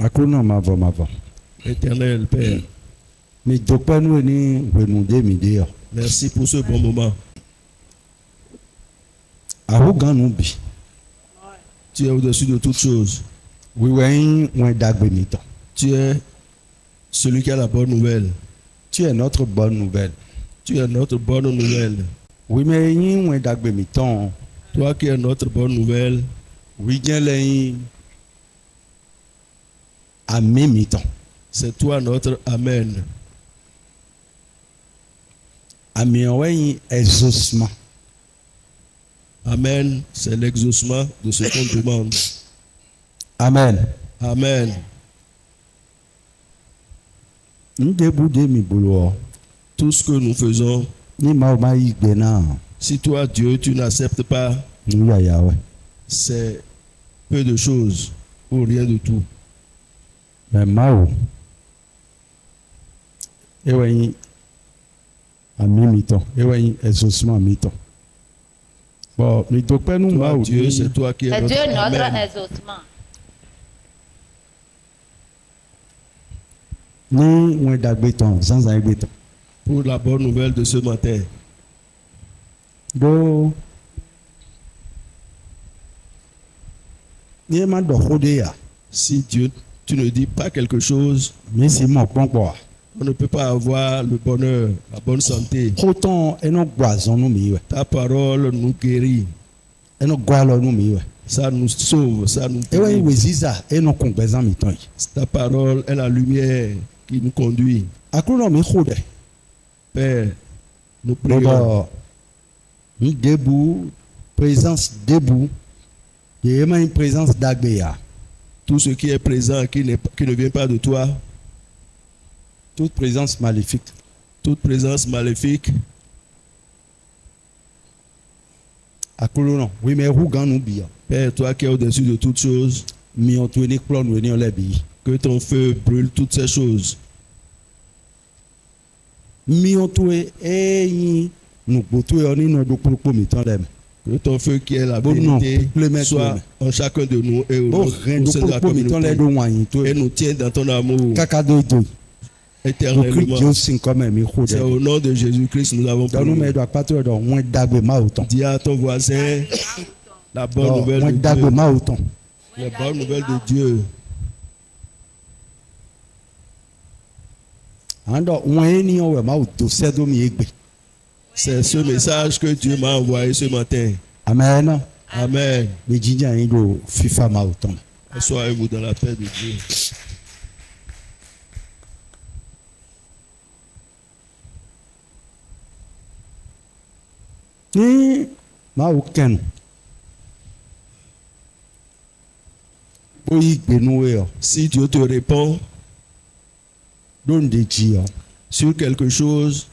Akuna mavo. Éternel Père, Mi dokpenu ni wenude mi de yo. merci pour ce bon moment. Aho ganu bi. Tu es au-dessus de toutes choses. Wiwen wen dagbe mi ton. Tu es celui qui a la bonne nouvelle. Tu es notre bonne nouvelle. Tu es notre bonne nouvelle. Oui mais yin wen dagbe mi ton. Toi qui es notre bonne nouvelle, Oui gen le yin ame mi ton. c'est toi notre Amen. Ami wen exaucement. Amen, c'est l'exaucement de ce qu'on demande. Amen. Amen. Ndebu de mi bolo. Tout ce que nous faisons, Ni ma ma igbe na. si toi, Dieu, tu n'acceptes pas, Nu ya ya we. c'est peu de choses ou rien de tout. Mais ma ewe yin ami mi ton. Ewe yin exaucement mi ton. Bon, mi dokpenu ma Toi, ou Dieu, c'est toi qui es C'est notre Dieu notre Amen. exaucement. ni wen dagbe ton, zanzan igbe ton. Pour la bonne nouvelle de ce matin. Do ni ma do khode ya. Si Dieu, tu ne dis pas quelque chose, Mi si mo pon. on ne peut pas avoir le bonheur, la bonne santé. Autant eno gwazon nou mi we. Ta parole nous guérit. Eno gwalo nou mi we. Ça nous sauve, ça nous Ewe délivre. we ziza eno kongbezan mi ton yi. Ta parole est la lumière qui nous conduit. Akruno mi khode. Père, nous prions. Bobo mi debout, présence debout. Et ma une présence dagbe ya. Tout ce qui est présent, qui ne vient pas de toi, Toute présence maléfique. toute présence maléfique, Akruno, oui mais rougan nou bi ya. Père, toi qui es au-dessus de toutes choses, Mi on tweni klon nou eni on le bi. que ton feu brûle toutes ces choses. Mi on twe yin nou botu yo ni no do kpokpo mi ton dem. Que ton feu qui est la Bon, non, vérité le maître, soit le en chacun de nous et Bo au ren do sein de la kpokpo mi ton le communauté. do wanyin to. Et nous tiens dans ton amour Kaka do do. éternellement. Dieu sin comme mi khode. C'est au nom de Jésus-Christ nous avons Dans nous prié. mais doit pas to do wen dagbe ma autant. Dis à ton voisin la bonne nouvelle Wen de dagbe Dieu. ma autant. La bonne nouvelle de Dieu. Ando wen ni on we ma o do sedo mi egbe. C'est ce message que Dieu m'a envoyé ce matin. Amen. Amen. Mi jinja yin do fifa ma autant. Soyez-vous dans la paix de Dieu. Ni ma o ken. Bo igbe nou we yo. Si Dieu te répond Don de ji yo. sur quelque chose,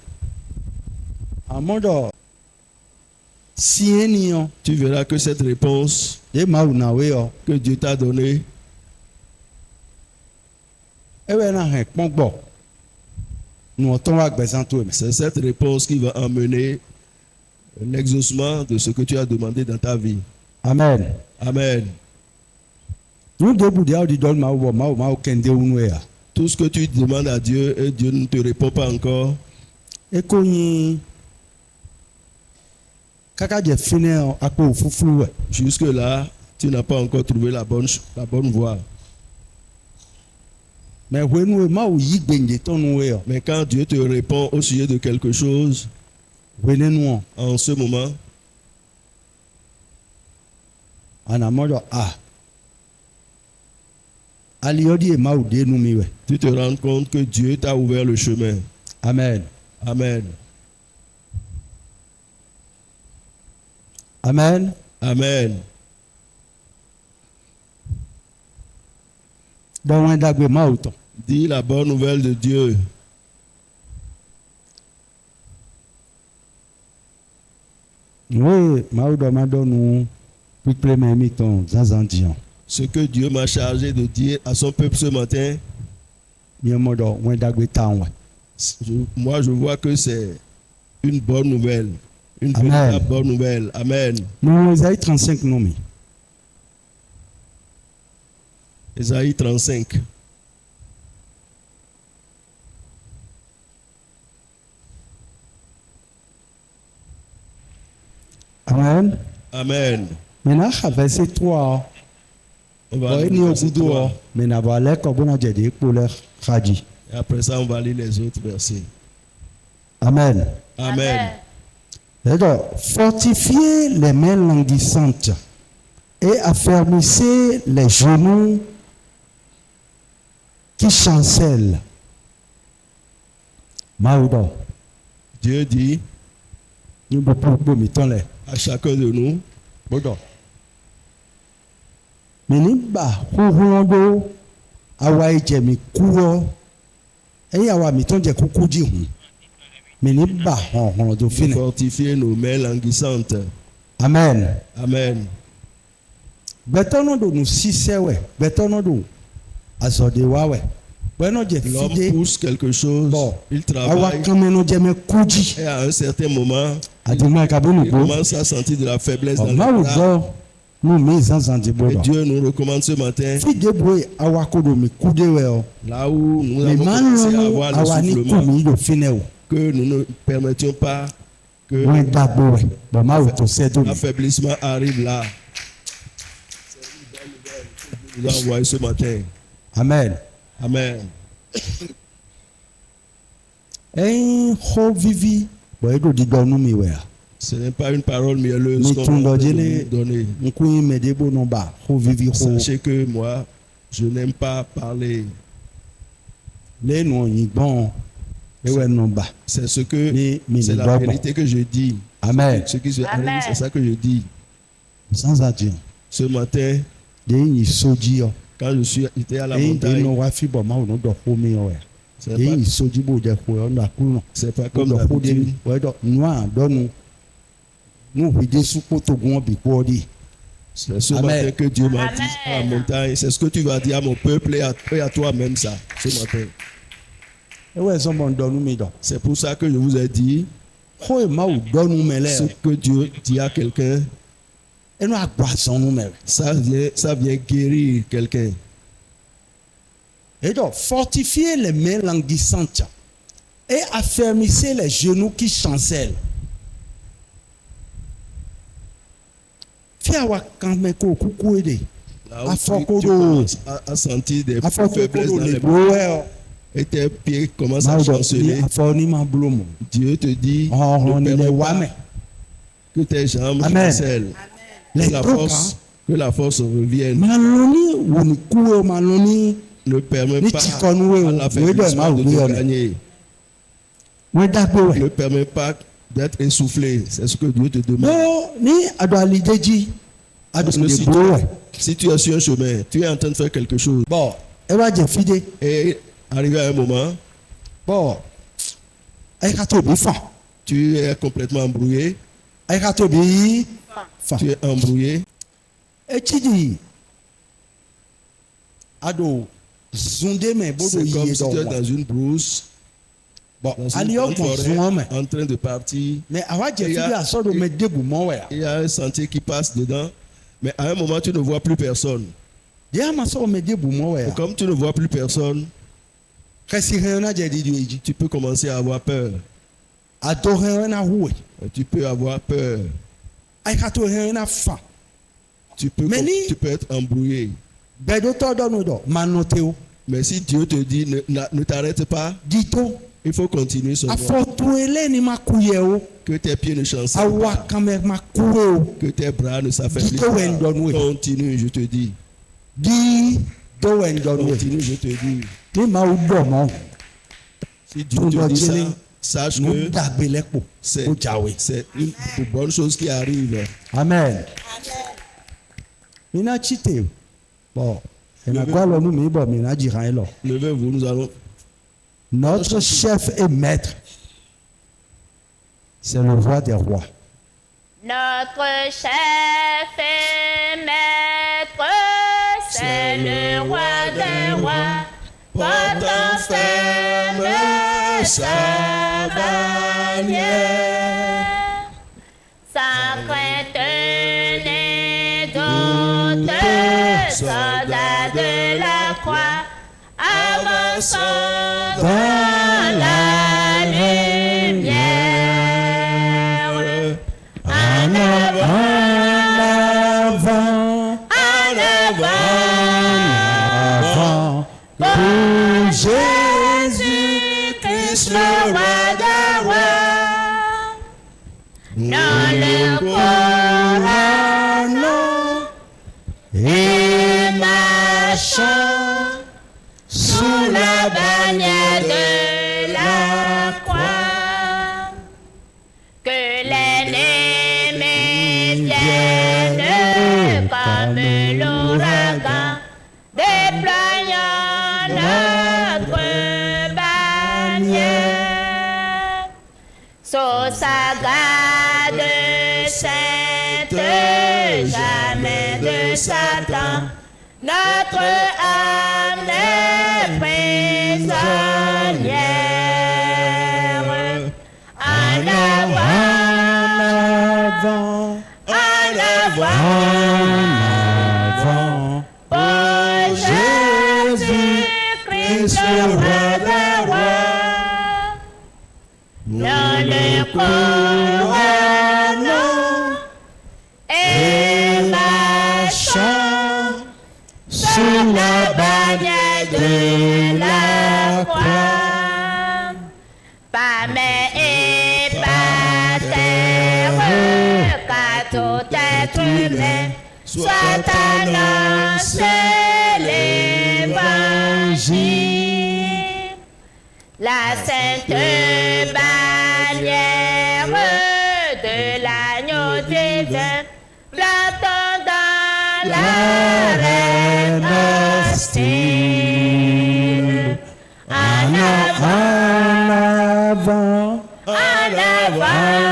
Amondo si eni yo. tu verras que cette réponse De ma ou na we yo. que Dieu t'a donnée, Ewe na hen pon gbo. Nou ton wa gbezan to me. c'est cette réponse qui va emmener l'exaucement de ce que tu as demandé dans ta vie. Amen. Amen. Nou debu de di don ma o ken de unu ya. Tout ce que tu demandes à Dieu et Dieu ne te répond pas encore, Eko yin kaka je fine apo ofufuru we. jusque-là, tu n'as pas encore trouvé la bonne voie. Mais wenu we ma o yi gbenje ton nou we yo. Mais quand Dieu te répond au sujet de quelque chose, Wene nou an. en ce moment, Ana modo Ali yo di e ma o de nou mi we. tu te rends compte que Dieu t'a ouvert le chemin. Amen. Amen. Amen. Amen. Don wen dagbe ma o ton. Dis la bonne nouvelle de Dieu. Oui, ma o do ma don nou piple men mi ton zanzan diyan. Ce que Dieu m'a chargé de dire à son peuple ce matin, Mi modo wen dagbe tan we. moi je vois que c'est une bonne nouvelle. Une Amen. véritable bonne nouvelle. Amen. Nou Esaïe 35 nou mi. Ésaïe 35. Amen. Maintenant, verset 3. On va Bon, lire il y a le verset beaucoup 3. de mais n'a pas l'air comme on a dit pour leur radis. Et après ça, on va lire les autres versets. Amen. Amen. Alors, fortifiez les mains languissantes et affermissez les genoux qui chancellent. Maouda, Dieu dit nous ne pouvons pas mettre les. à chacun de nous, Bodo. Meniba, huhundo, awa ijemi kuo, awa mitonje kukuji hu. Meniba, hon do de fine. fortifier nos mains languissantes. Amen. Amen. Betono do nous sisewe, betono do azode wawe. Bueno je L'homme fide, pousse quelque chose, bon, il awa travaille, kameno jeme kuji. et à un certain moment, Adima kabunu il bo. commence à sentir de la faiblesse dans le Maou bras. do, nous mis en zanzi Et bodo. Dieu nous recommande ce matin, Fide boy awa kodo mi kude weo. là où nous Mais avons commencé à malonu avoir le awa ni soufflement, kumi do fine o. que nous ne permettions pas que Wọ́n dàgbò rẹ̀ bàmá ò tó sẹ́dùn. l'affaiblissement arrive là. C'est une bonne nouvelle que Dieu nous a envoyé ce matin. Amen. Amen. Ẹyin xɔ vivi bọ̀ eɖo didɔnu mi wẹ̀ a. Ce n'est pas une parole mielleuse Mi qu'on tún va dɔ dzi nous lé donner. ŋku yi mɛ de bo nɔ ba xɔ vivi xɔ. Sachez que moi, je n'aime pas parler. Lé nù yìnbọn ewé nɔ ba. C'est ce que Ni mi c'est ni la dɔgbɔn. vérité que je dis. Amen. Ce qui se Amen. arrive, c'est ça que je dis. Sans adieu. Ce matin, De yi sodzi yɔ. quand j'étais à la Eyi de montagne, nɔ wa fi bọ̀ ma wò nɔ dɔ xɔ mi yɔ wẹ̀. c'est De pas, yi sodzi bo de xɔ yɔ nɔ akulu nɔ. c'est pas Ko comme dɔ xɔ de d'habitude. mi. Wɛ dɔ nua dɔnu. Nu ʋui de sukpo to gun bi kpɔ di. C'est ce Amen. matin que Dieu m'a dit à la Amen. montagne. C'est ce que tu vas dire à mon peuple et à toi-même ça, ce matin. Ewé sɔmɔ dɔnu mi dɔ. C'est pour ça que je vous ai dit, Xɔ yi ma wò dɔnu mɛ ce lɛ. que Dieu dit à quelqu'un, Enu agbazɔnu mɛ. ça vient guérir quelqu'un. Et donc, fortifiez les mains languissantes et affermissez les genoux qui chancellent. Fiawa kambe ko kuku ede. Là où Afokodo. tu commences à sentir des Afɔ faiblesses kodo dans le les bras bowe. et tes pieds commencent à Ma do ni chanceler, afɔ ni ma blo mo. Dieu te dit Ɔhɔn ne ni le permets wa pas mɛ. que tes jambes Amen. chancellent. Les Que la force revienne. maloni woni kuwe maloni Ne permets ni pas tikɔnu à we l'affaiblissement de ma te wo yɔ gagner. ne dagbe Ne we. permets pas d'être essoufflé. C'est ce que Dieu te demande. No ni ado alideji ado Parce que de si blo we. Si tu es sur un chemin, tu es en train de faire quelque chose Bon, e wa je fide. et arrivé à un moment, Bon, ayi ka to bi fan. tu es complètement embrouillé, Ayi ka to bi fan. tu es embrouillé, Etsi di ado zunde mɛ bodo c'est comme yiye si tu es dɔ dans mɔ. une brousse, Bon, dans une aliyɔ grande gbɔn zun forêt, mɛ. en train de partir. Mais awa jɛ Il y a- fide asɔ do mɛ debu mɔ wɛ. Il y a un sentier qui passe dedans, mais à un moment, tu ne vois plus personne. De ama sɔ mɛ debu mɔ Et wɛ. comme tu ne vois plus personne, Kɛsi hɛn na jɛ di do yi. tu peux commencer à avoir peur. Ato hɛn na hu wɛ. Tu peux avoir peur. Ayi ka to hɛn na fan. Mais ni- Tu peux être embrouillé. Bɛdotɔ dɔ no dɔ ma nɔ te o. Mais si Dieu te dit ne t'arrête pas, Dito il faut continuer son voie. afɔtu ele ni ma ku yɛ o. Que tes pieds ne chancellent Awa pas. kamɛ ma ku we o. Que tes bras ne s'affaiblissent Dito wɛ pas. ndɔnu we. Continue, je te dis. Di do wɛ ndɔnu we. Continue, je te dis. Ni ma wo dɔ mɔ. Si Dieu te dit ça, sache Nous que dagbe lɛ kpo. c'est O jawe. c'est une bonne chose qui arrive. Amen. Mina chite. Bon. Ena kwa lo nu mi bo mina jiran e lo. Levez-vous, nous allons. Notre chef et maître, c'est le roi des rois. Notre chef et maître, c'est le roi des rois. Portant ferme sa bannière. Sa crainte n'est d'autre, soldat de la croix, avançant dans la lumière. En avant avant pour Jésus-Christ le roi des rois. Dans le couronnement et marchant sous la bannière de la croix, que l'ennemi vienne comme l'ouragan, déployant notre bannière. Sous sa garde sainte, jamais de Satan, notre âme est prisonnière. En avant, en avant, pour Jésus-Christ le roi des rois. Dans le couronnement et marchant sous la bannière de la croix, par mer et par terre, car tout être humain soit annoncé l'évangile. La sainte bannière de l'agneau divin, plantant dans l'arène hostile. En avant,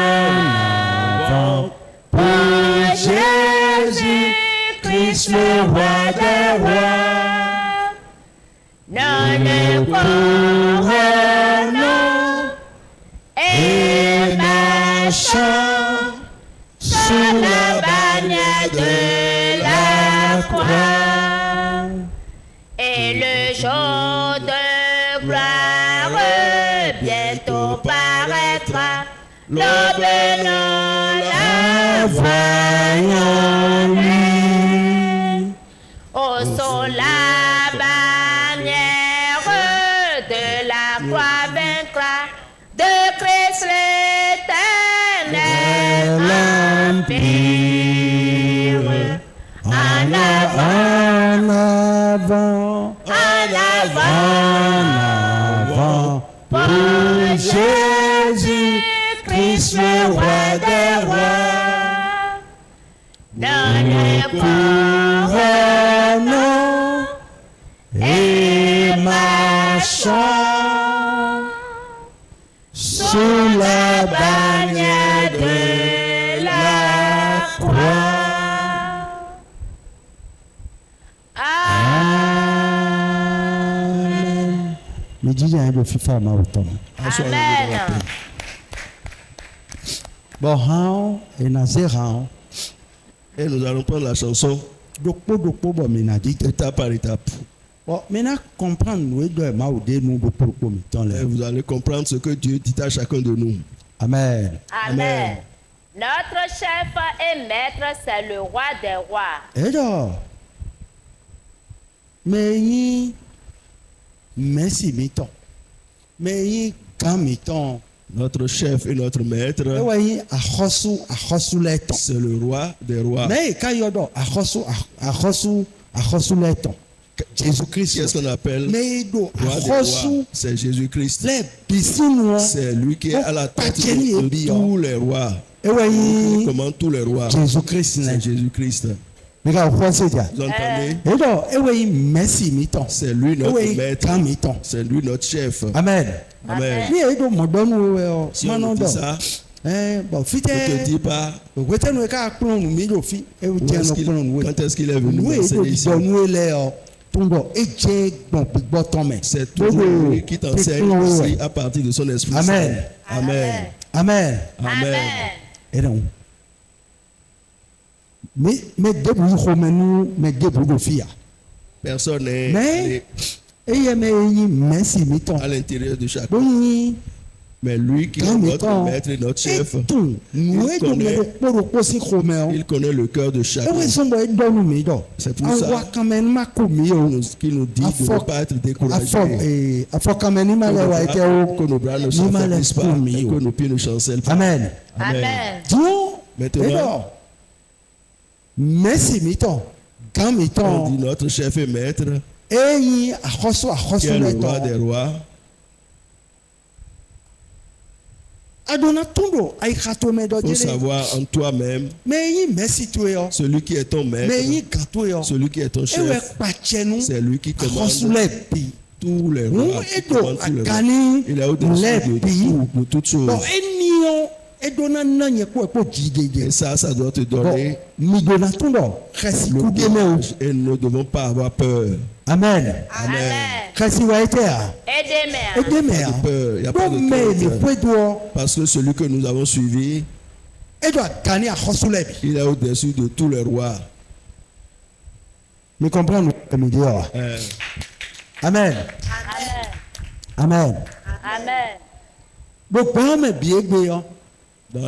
pour Jésus-Christ le roi des rois. Dans le couronnement et marchant sous la bannière de la croix. Et le jour de gloire bientôt paraîtra, l'aube nous la voyons lui. Au son la bannière de la croix vaincra, de Christ l'éternel empire. En avant, pour Jésus-Christ le roi des rois. Dans le couronnement et marchant sous la bannière de la croix. Amen. Me dis un de FIFA ma autant. Amen. Bon, han et nazéran. Et nous allons prendre la chanson Dokpo bon menadi. étape par étape. Bon, maintenant comprendre nous de ma ou de nous dokpo mi temps là. Et vous allez comprendre ce que Dieu dit à chacun de nous. Amen. Amen. Notre chef et maître, c'est le roi des rois. Et donc, mais y merci mi temps. Mais y quand mi temps. Notre chef et notre maître, E ouais a khosu le temps. c'est le roi des rois. Mais quand y a donc a khosu le temps. Jésus-Christ. Qu'est-ce qu'on appelle Mais do roi a des rois? khosu C'est Jésus-Christ. les piscines. C'est lui qui est à la tête de tous les rois. E ouais Il commande tous les rois. Jésus-Christ. C'est Jésus-Christ. Mais quand on sait déjà. Vous entendez? Et donc, e ouais merci mi temps. C'est lui notre Oui, maître. quand mi temps. C'est lui notre chef. Amen. Amen. Ni e do mo don we Si on nous dit ça, bon ne fite te dis pas wete no ka kpon nu mi do fi e où ti est-ce no qu'il- kpon nu quand est-ce qu'il est venu we do m'enseigner ici. do nu le o tundo e je gbon gbọ ton me. C'est toujours lui qui t'enseigne ici à partir de son esprit. Amen. Saint. Amen. Amen. Amen. Et donc me debu ko menu me debu do fi ya. Personne n'est Mais e ye me yin merci mi ton. à l'intérieur de chacun. Boni Mais lui qui est Quand notre mettons, maître et notre chef, tout, nous il aidons connaît- le kporo si chômeur. il connaît le cœur de Et chacun. oui, son boy donne nous do. C'est pour On ça voit quand même ma commis. Qui nous dit de ne pas être découragé. Afo quand même mal wa ite Que o. nos bras ne Ni se mal faiblissent pas commis. et que nos pieds ne chancellent pas. Amen. Amen. Dieu. Maintenant, Merci miton. Quand on miton. dit notre chef et maître, Eyi qui est le roi des le rois, Adona tundo ay khato me do il faut jele. savoir en toi-même, Mais yi merci to yo. celui qui est ton Mais maître, yi gato yo. celui qui est ton Ewe chef, pachenu. c'est lui qui commande Khosule pi. tous les Nous rois. Qui edo commande tous les rois. akani Il est au-dessus le pi. de toutes choses. Bon enion edona nanye ko jigege. Et ça doit te Bon donner mi dona tundo. Khasi le kudeme o. courage et nous ne devons pas avoir peur. Amen. Amen. Khasi wa ite a. Aidez-moi. Edeme Pas a. de peur, il n'y a pas Bon de me ni crainte. kwedo. Parce que celui que nous avons suivi, Edo akani a khosule bi. il est au-dessus de tous les rois. Me comprendre me dire. Amen. Amen. Amen. Amen. Gbogbo ame bi egbe yo.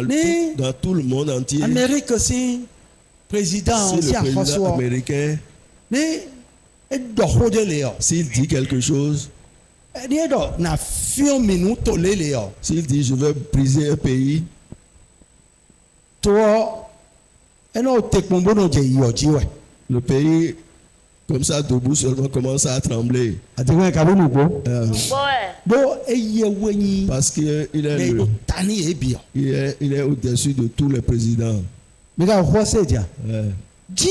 Mais- Dans tout le monde entier, Amérique si président si si le président akhoso. américain, Ni edo hode le yo. s'il dit quelque chose, Ni edo na fion minuto le yo. s'il dit je vais briser un pays, To eno tekpombo no je yo jiwe. le pays, comme ça, debout seulement, commence à trembler. Ati wen ka bonu go. Ouais. Do eye wenyi Parce qu'il est, le do tani ebi yo. il est au-dessus de tous les présidents. Me ka ho se dia. Euh, Dio.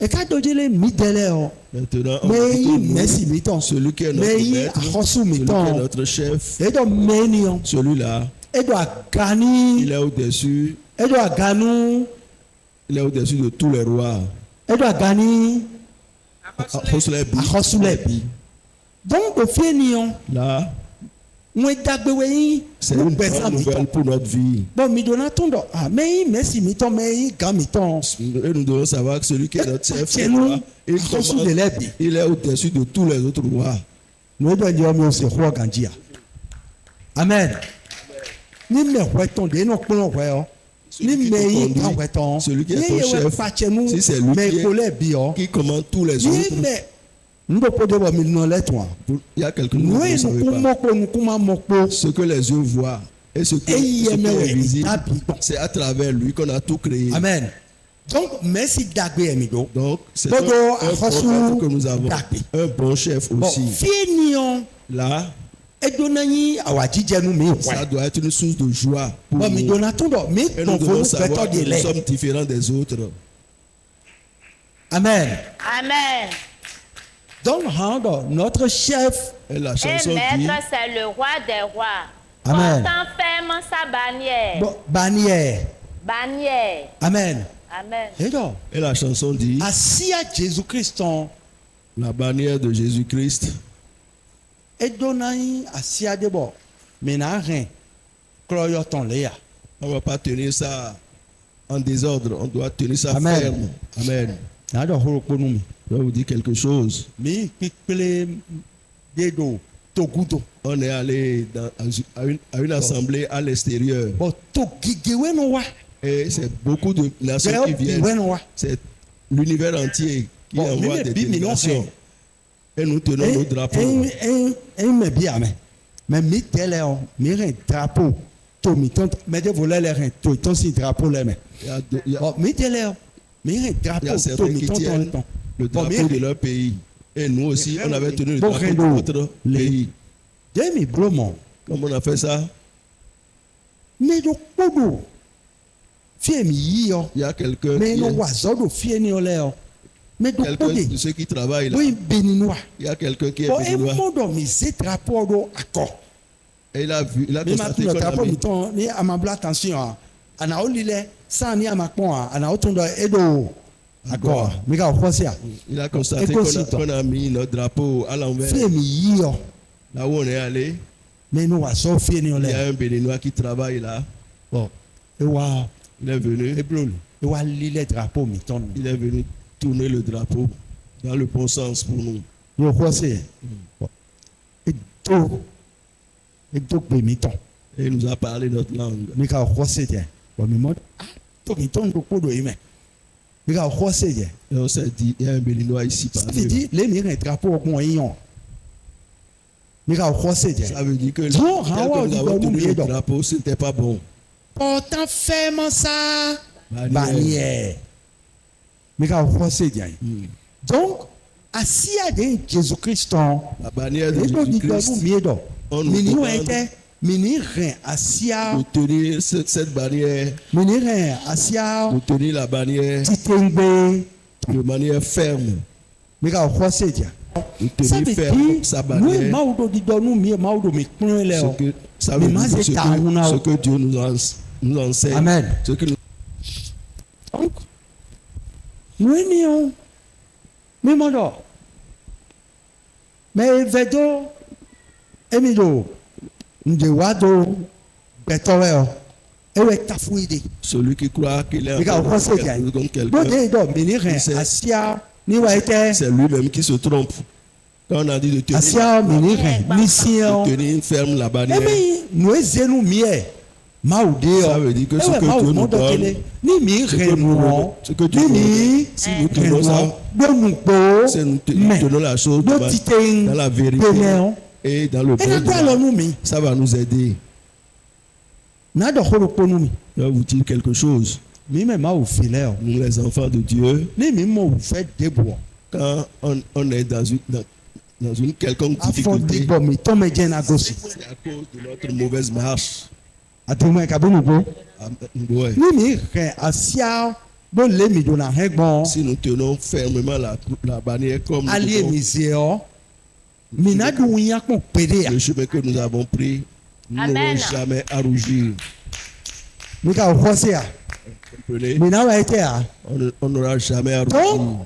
E ka dojele mi dele o. Maintenant, on Me dit yi que nous, merci mi ton. celui qui est notre Me yi maître, akhosu mi celui qui est ton. notre chef, Edo meni o. celui-là, Edo agani. il est au-dessus, Edo aganu. il est au-dessus de tous les rois. Edo agani. Akosule bi. Donc o fie ni o. Là, Mwen dagbewe yi. c'est Nou une besan bonne mi ton. nouvelle pour notre vie. Bon mi dona tondo. Ah me yi merci mi ton. Me yi gan mi ton. Et nous devons savoir que celui qui est notre chef, Chez c'est nous, roi. Il akhosu commande- de lebi. il est au-dessus de tous les autres rois. Nou edo ndi o mi o se ho ganji a. Amen. Ni me hwe ton de no kpon hwe o. Ni Celui qui me te yi conduit, kan hwe ton. celui qui est Ni ton ye we chef, pache nou. si c'est lui Me qui est- ko lebi o. Qui commande tous les Ni autres. me. Ndo po de bo mi no le ton. Il y a quelque chose que Nou vous e ne nou savez kou pas. mokpo nou kou ma mokpo. Ce que les yeux voient et ce Et il qui aimait, est ouais, visible, il tape. c'est à travers lui qu'on a tout créé. Amen. Donc merci dagbe emi do. Donc, c'est Bodo un Afosu prophète que nous avons. Dagbe. Un bon chef Bon aussi. fie ni on. Là, Edo na yi awa jije nu mi ça hwe. doit être une source de joie pour Bon mi nous. dona tondo. Mi Et ton nous devons fo savoir feto que de nous le. sommes différents des autres. Amen. Amen. Donc hando notre chef. Et la Et chanson dit, maître, c'est le roi des rois. Amen. Portant ferme sa bannière. Bon bannière. Bannière. Amen. Amen. Edo. et la chanson dit, Asia Jésus Christ on. la bannière de Jésus-Christ. Edo na yi asia de bo. Me na ren. Kloyo ton le ya. On ne va pas tenir ça en désordre, on doit tenir ça Amen. ferme. Amen. Na do horo kponu mi. Je vais vous dire quelque chose. Mi kpikpele dedo togudo. On est allé à une assemblée à l'extérieur. Bon to gigewe no wa. Et c'est beaucoup de nations qui viennent. Biwe no wa. C'est l'univers entier qui Bon, envoie mais des bi mi non délégations. Et nous tenons nos drapeaux. Me bi ame. Mais mi tele o, mi ren drapeau. To mi ton me de voler le ren to ton si drapeau le me. Il y a Bon mi tele o, mi ren il y drapeau a to certains mi qui ton tiennent ton. le Bon, drapeau mais- de leur pays. Et nous aussi, on avait tenu le Bon, drapeau de Renaud, notre les- pays. Je mi blomo. Comme on a fait ça, Me do podo. Fie mi yi o. il y a quelqu'un Me qui no est- wa zo do fie ni o le o. Me do quelqu'un pode. de ceux qui travaillent là. Oui béninois. Il y a quelqu'un qui est Bon e béninois. modo mi se drapeau do akọ. Et il a vu, il a Mi ma constaté tu le qu'on a drapeau mi mis. ton ni amabla attention a. Ana o lile san ni amakpon a. Ana o ton do edo akọ. Mi ka o fosi a. Il a constaté Et aussi, toi. qu'on a mis notre drapeau à l'envers. Fie mi yi o. Là où on est allé, Me no wa zo fie ni o il y le. a un béninois qui travaille là. Bon. E wa Il est venu. e wa lile drapeau mi ton. Il est venu tourner le drapeau dans le bon sens pour nous. Yo fosi. Bon. E to edo gbe mi tɔn Et il nous a parlé notre langue. mi ka xɔ se dze bɔn mi mɔ to mi tɔn do kpo do yi mɛ mi ka xɔ se dze Et on s'est dit, il y a un Béninois ici ça parmi veut eux. dire le mi rìn drapeau ɔgbɔn yi yàn mi ka xɔ se dze Ça veut dire que tel Non, que Hawa, nous avons dit, tenu bon, le nous, drapeau, ce n'était pas bon. portant fermement sa Bannière. bannière mi ka xɔ se dze yi Hmm. donc asia de Jésus Christ tɔn. La bannière de Edo di dɔnu Jésus-Christ, mie dɔ. on nous Mini demande wɛ tɛ mini rìn asia de tenir cette bannière, mini rìn asia de tenir la bannière titengbe de manière ferme, mi ka xɔ se dza. de Ça tenir veut ferme dire sa nu bannière. mawu do di dɔnu mie mawu do mi kplɔe lɛ Ce o. que, ça Mais veut moi, dire c'est ta huna. ce que Dieu nous enseigne. Amen. Ce que nous- Donc nu ni o mi mɔ dɔ mɛ eve do emi do ndewa do gbɛtɔ wɛ o ewɛ tafu de. celui qui croit qu'il est Mi ka xɔ se dza comme yi. quelqu'un, Bóde dɔ mini rìn C'est- asia ni wɛ tɛ. c'est lui-même qui se trompe. Quand on a dit de tenir, Asia mini rìn ni sian. de tenir ferme la bannière, Emi nu ezenu miɛ mawu de ça yɔ. veut dire que ce Ewɛ que mawu Dieu nous mɔ dɔ donne, kele. Ni mi ce que rìn nous nuɔ. donnons, ce que Dieu Ni nous mi donne, si nous rìn tenons nuɔ. ça, Do nukpo. c'est nous Mɛ tenons la chose do dans tite la vérité pemɛ. et dans le bon Ena do droit. alɔ nu mi. Ça va nous aider. Na dɔ koro kpo nu mi. Je vais vous dire quelque chose. Mi mɛ mawu fi lɛ o. Nous, les enfants de Dieu, Ni mi mɔ wu fɛ debo. quand on est dans une quelconque Afɔ difficulté, dibɔ mi tɔmɛ jɛ na gosi. c'est à cause de notre mauvaise marche. Atemɛ kabi nugo. Ouais. Ni mi rìn asia bo le mi do na hɛ gbɔn. Si nous tenons fermement la bannière comme nous Ali devons, mi zie yɔ. Mina do ŋunya kpɔn pede ya. le chemin que nous avons pris, nous Amen. n'aurons jamais à rougir. Mi ka xɔ se ya. Comprenez? Mina wɛ tɛ ya. On n'aura jamais à rougir. Donc,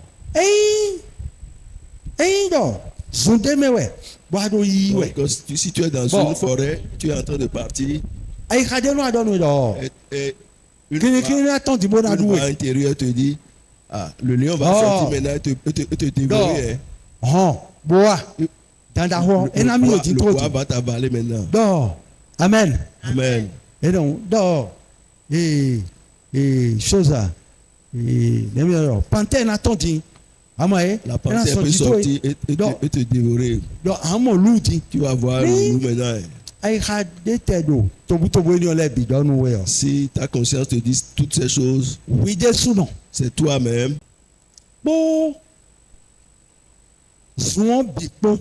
eyi dɔ zunde mɛ wɛ bɔ a do yi wɛ. Donc, si tu es dans Bon. une forêt, tu es en train de partir, Ayi ka de nu a dɔ nu dɔ. et une Kini na tɔn ti bo na du voix wɛ. intérieure te dit, ah, le lion va Oh. sortir maintenant et te dévorer. hein. Hɔn boa danda hɔ ena mi yɛ ti Le to poids ti. va t'avaler maintenant. Dɔ amen. Amen. Et donc dɔ chose lɛmi yɔrɔ panthère na tɔn ti ama ye. La panthère peut sortir et te dévorer. Dɔ amɔ lu ti. Tu vas voir Oui. nous maintenant. hein. Ayi ka de tɛ do tobutobu eniyan lɛ bi dɔ nu wɛ yɔ. Si ta conscience te dit toutes ces choses, Wi de sunɔ. c'est toi-même. Kpo zùwọ̀n bi kpo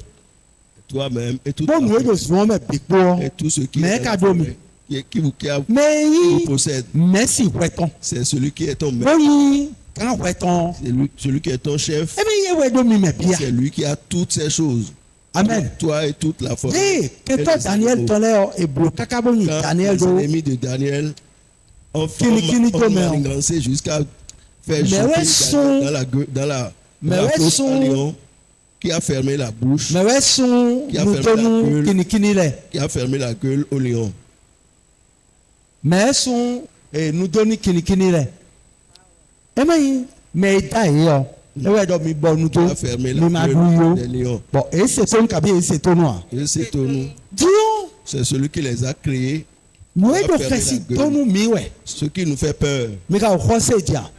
Toi-même et tout, bó nu edo zùwọ̀n mɛ bi kpo et tout ce qui Mais est ka do mi. qui a mɛ vous yi possède. mɛsi wɛtɔn C'est celui qui est ton maître. bóyi kan wɛtɔn C'est celui qui est ton chef. ebi ye wɛ do mi mɛ bia C'est lui qui a toutes ces choses. amen Toi et toute la force. ye ketɔ Daniel tɔlɛ yɔ ebolo kaka bó yin Quand Daniel les do ennemis de Daniel ont Kini do mɛ o. manigancé jusqu'à faire Mais jeter ouais, Daniel son- dans la Mais ouais, fosse son- à lion, qui a fermé la bouche, mɛ wɛ sun Qui a fermé la nutonu gueule. kinikini lɛ qui a fermé la gueule au lion. mɛ sun nutoni kinikini lɛ ɛmɛ yi mɛ ida yi yɔ ewɛ dɔ mi bɔ nuto Qui a fermé la mi ma du gueule des yo lions. bɔn ese to nkabi ese to nu a Et c'est nous. diyo. C'est celui qui les a créés. Nue On do va fermer fɛsi la gueule. tonu mi wɛ Ce qui nous fait peur. mi ka xɔ se dia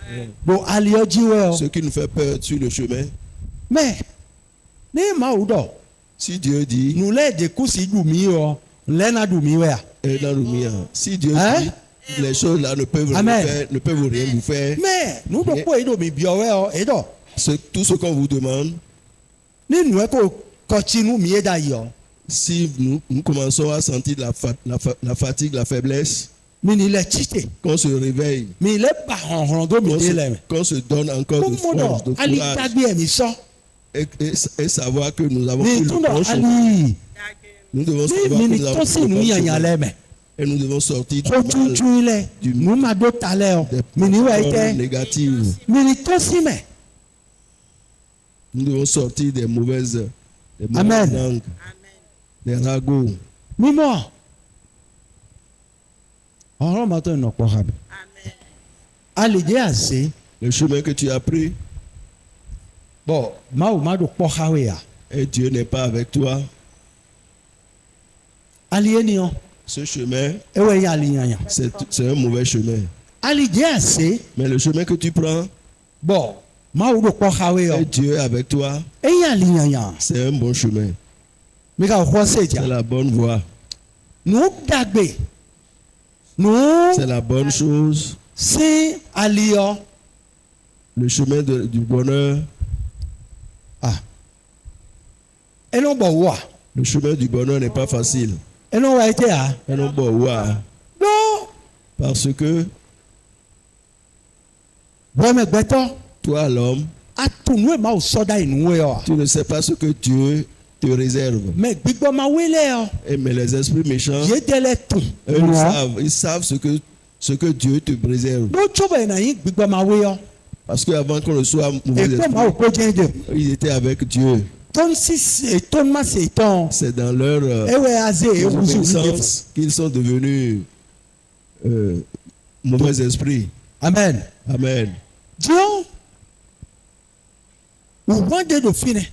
bo aliyɔ dzi wɛ Ce o qui nous fait peur sur le chemin. mɛ ne ma wo dɔ Si Dieu dit, nulɛ de kusi du mi yɔ lɛna du mi wɛ a et dans le mien, si Dieu Hein? dit, les choses là ne peuvent rien Amen. faire, ne peuvent rien vous faire. mɛ nu dɔ kpo edo mi biɔ wɛ o edɔ Tout ce qu'on vous demande, ni nue ko kɔtsi nu mi ye da yi o si nous commençons à sentir la fatigue, la faiblesse, mi ni lɛ tsite qu'on se réveille, mi lɛ ba hɔnhɔn do mi de lɛ mɛ qu'on se donne encore ko de mo force, de dɔ ali courage, tagbi yɛ mi sɔ et savoir que nous avons mi pris le tun bon dɔ chemin. ali Nous devons mi savoir mi que ni nous avons tɔsi pris le nu bon yanya chemin. lɛ mɛ. Et nous devons sortir du Ko mal, tuntun lɛ du- nu ma do ta lɛ o des mi ni wɛ paroles tɛ négatives. mi ni tɔsi mɛ Nous devons sortir des mauvaises Amen. langues, des ragots. mímọ́ ọ̀rọ̀ máa tó ìnà pọ̀ ha mi a lè jẹ́ àṣẹ Le chemin que tu as pris, bọ̀ máa wò má dò pọ̀ ha wẹ̀ yà et Dieu n'est pas avec toi. alieni o Ce chemin, ewe ya alinyanya c'est un mauvais chemin. ali je ase Mais le chemin que tu prends, bo mawu do kpɔ xawe et o Dieu est avec toi, eya alinyanya c'est un bon chemin. mi ka xɔ se C'est dza la bonne voie. nu dagbe nu C'est la bonne chose. si aliyɔ Le chemin du bonheur. eno bɔ wa Le chemin du bonheur n'est pas facile. eno wa ete a Et non, bon, ouais. do Parce que wɔmegbɛtɔ toi, l'homme, atu nu emawo sɔ da inu yɛ o tu ne sais pas ce que Dieu te réserve. mɛ gbigbɔ ma wele yɔ Mais les esprits méchants, yede lɛ tu eux, nɔ ils savent ce que Dieu te réserve. do tso bɛ na yi gbigbɔ ma we yɔ Parce qu'avant qu'on ne soit mauvais ekpe ma wo esprits, ko diɛ de ils étaient avec Dieu. tɔn si tɔn ma se tɔn C'est dans leur ewe aze ewusu wusu obéissance qu'ils sont devenus mauvais esprits. amen Amen. diɔ wòwɔn de do fi nɛ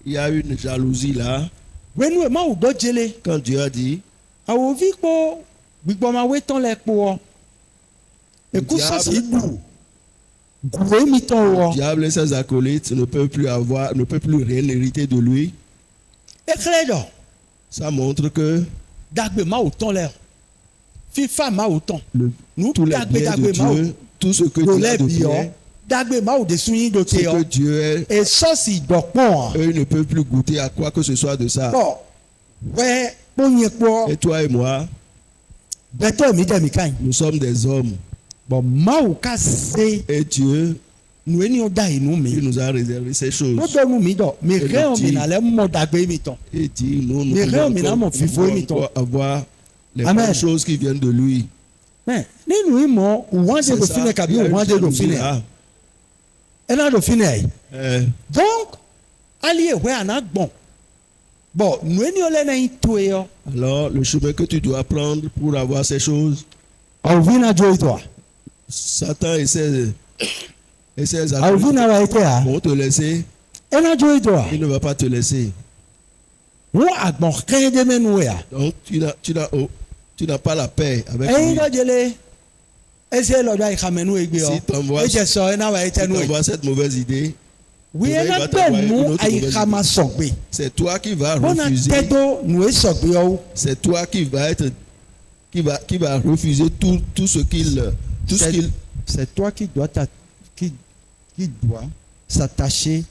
Il y a une jalousie là. wenu ema wò dɔ dzele Quand Dieu a dit, awovi kpɔ gbigbɔ ma we tɔn lɛ kpɔ eku Diable. sɔsi du guwe mi tɔn le wɔ diable et ses acolytes ne peuvent plus rien hériter de lui. ekele dɔ Ça montre que dagbe ma wò tɔn lɛ fifa ma wò tɔn nu tous les dagbe biens de dagbe ma wò Dieu, tout ce que do Dieu a lɛ de bi yɔ bien, dagbe ma wò de sunyi do ce te que yɔ Dieu est, esɔsi dɔkpɔn eux ne peuvent plus goûter à quoi que ce soit de ça. bɔn wɛ kpɔnye kpɔ Et toi et moi, bɛtɔ mi dɛ mi ka ɲi nous sommes des hommes. bɔn mawu ka se Et Dieu, nu eni o da yi nu il mi nous a réservé ces o choses. dɔ nu mi dɔ mi Et rɛ o le mi na lɛ mɔ dagbe mi tɔn Et dit, nous Mais rien, mais là, mon pouvons fifo, il m'étonne. encore avoir les Amen. bonnes choses qui viennent de lui. mɛ ni nu yi mɔ wɔn de do fi nɛ kabi il y a une wɔn de do fi jalousie nɛ là. ɛna do fi nɛ yi Eh, donc ali ehwe ana gbɔn bɔn nu eni o lɛ na yi to ye yɔ Alors, le chemin que tu dois prendre pour avoir ces choses, awovi na dzo yi tɔ Satan et ses awovi acolytes na wa yi tɛ ya vont te laisser. ɛna dzo yi tɔ Il ne va pas te laisser. wɔn agbɔn kɛn de mɛ nu ya Donc, tu n'as pas la paix avec ɛyin lui. dɔ dzele ese lɔdɔ ayi xame nu egbe Si yɔ t'envoies etse sɔ ɛna wa yi tɛ si nu yi t'envoies cette mauvaise idée, wi il ɛna va bɛ t'envoyer une nu autre ayi mauvaise xama sɔgbe c'est toi qui vas bɔna refuser. tɛ do nu esɔgbe yɔ C'est toi qui va refuser tout ce qu'il. C'est toi qui dois s'attacher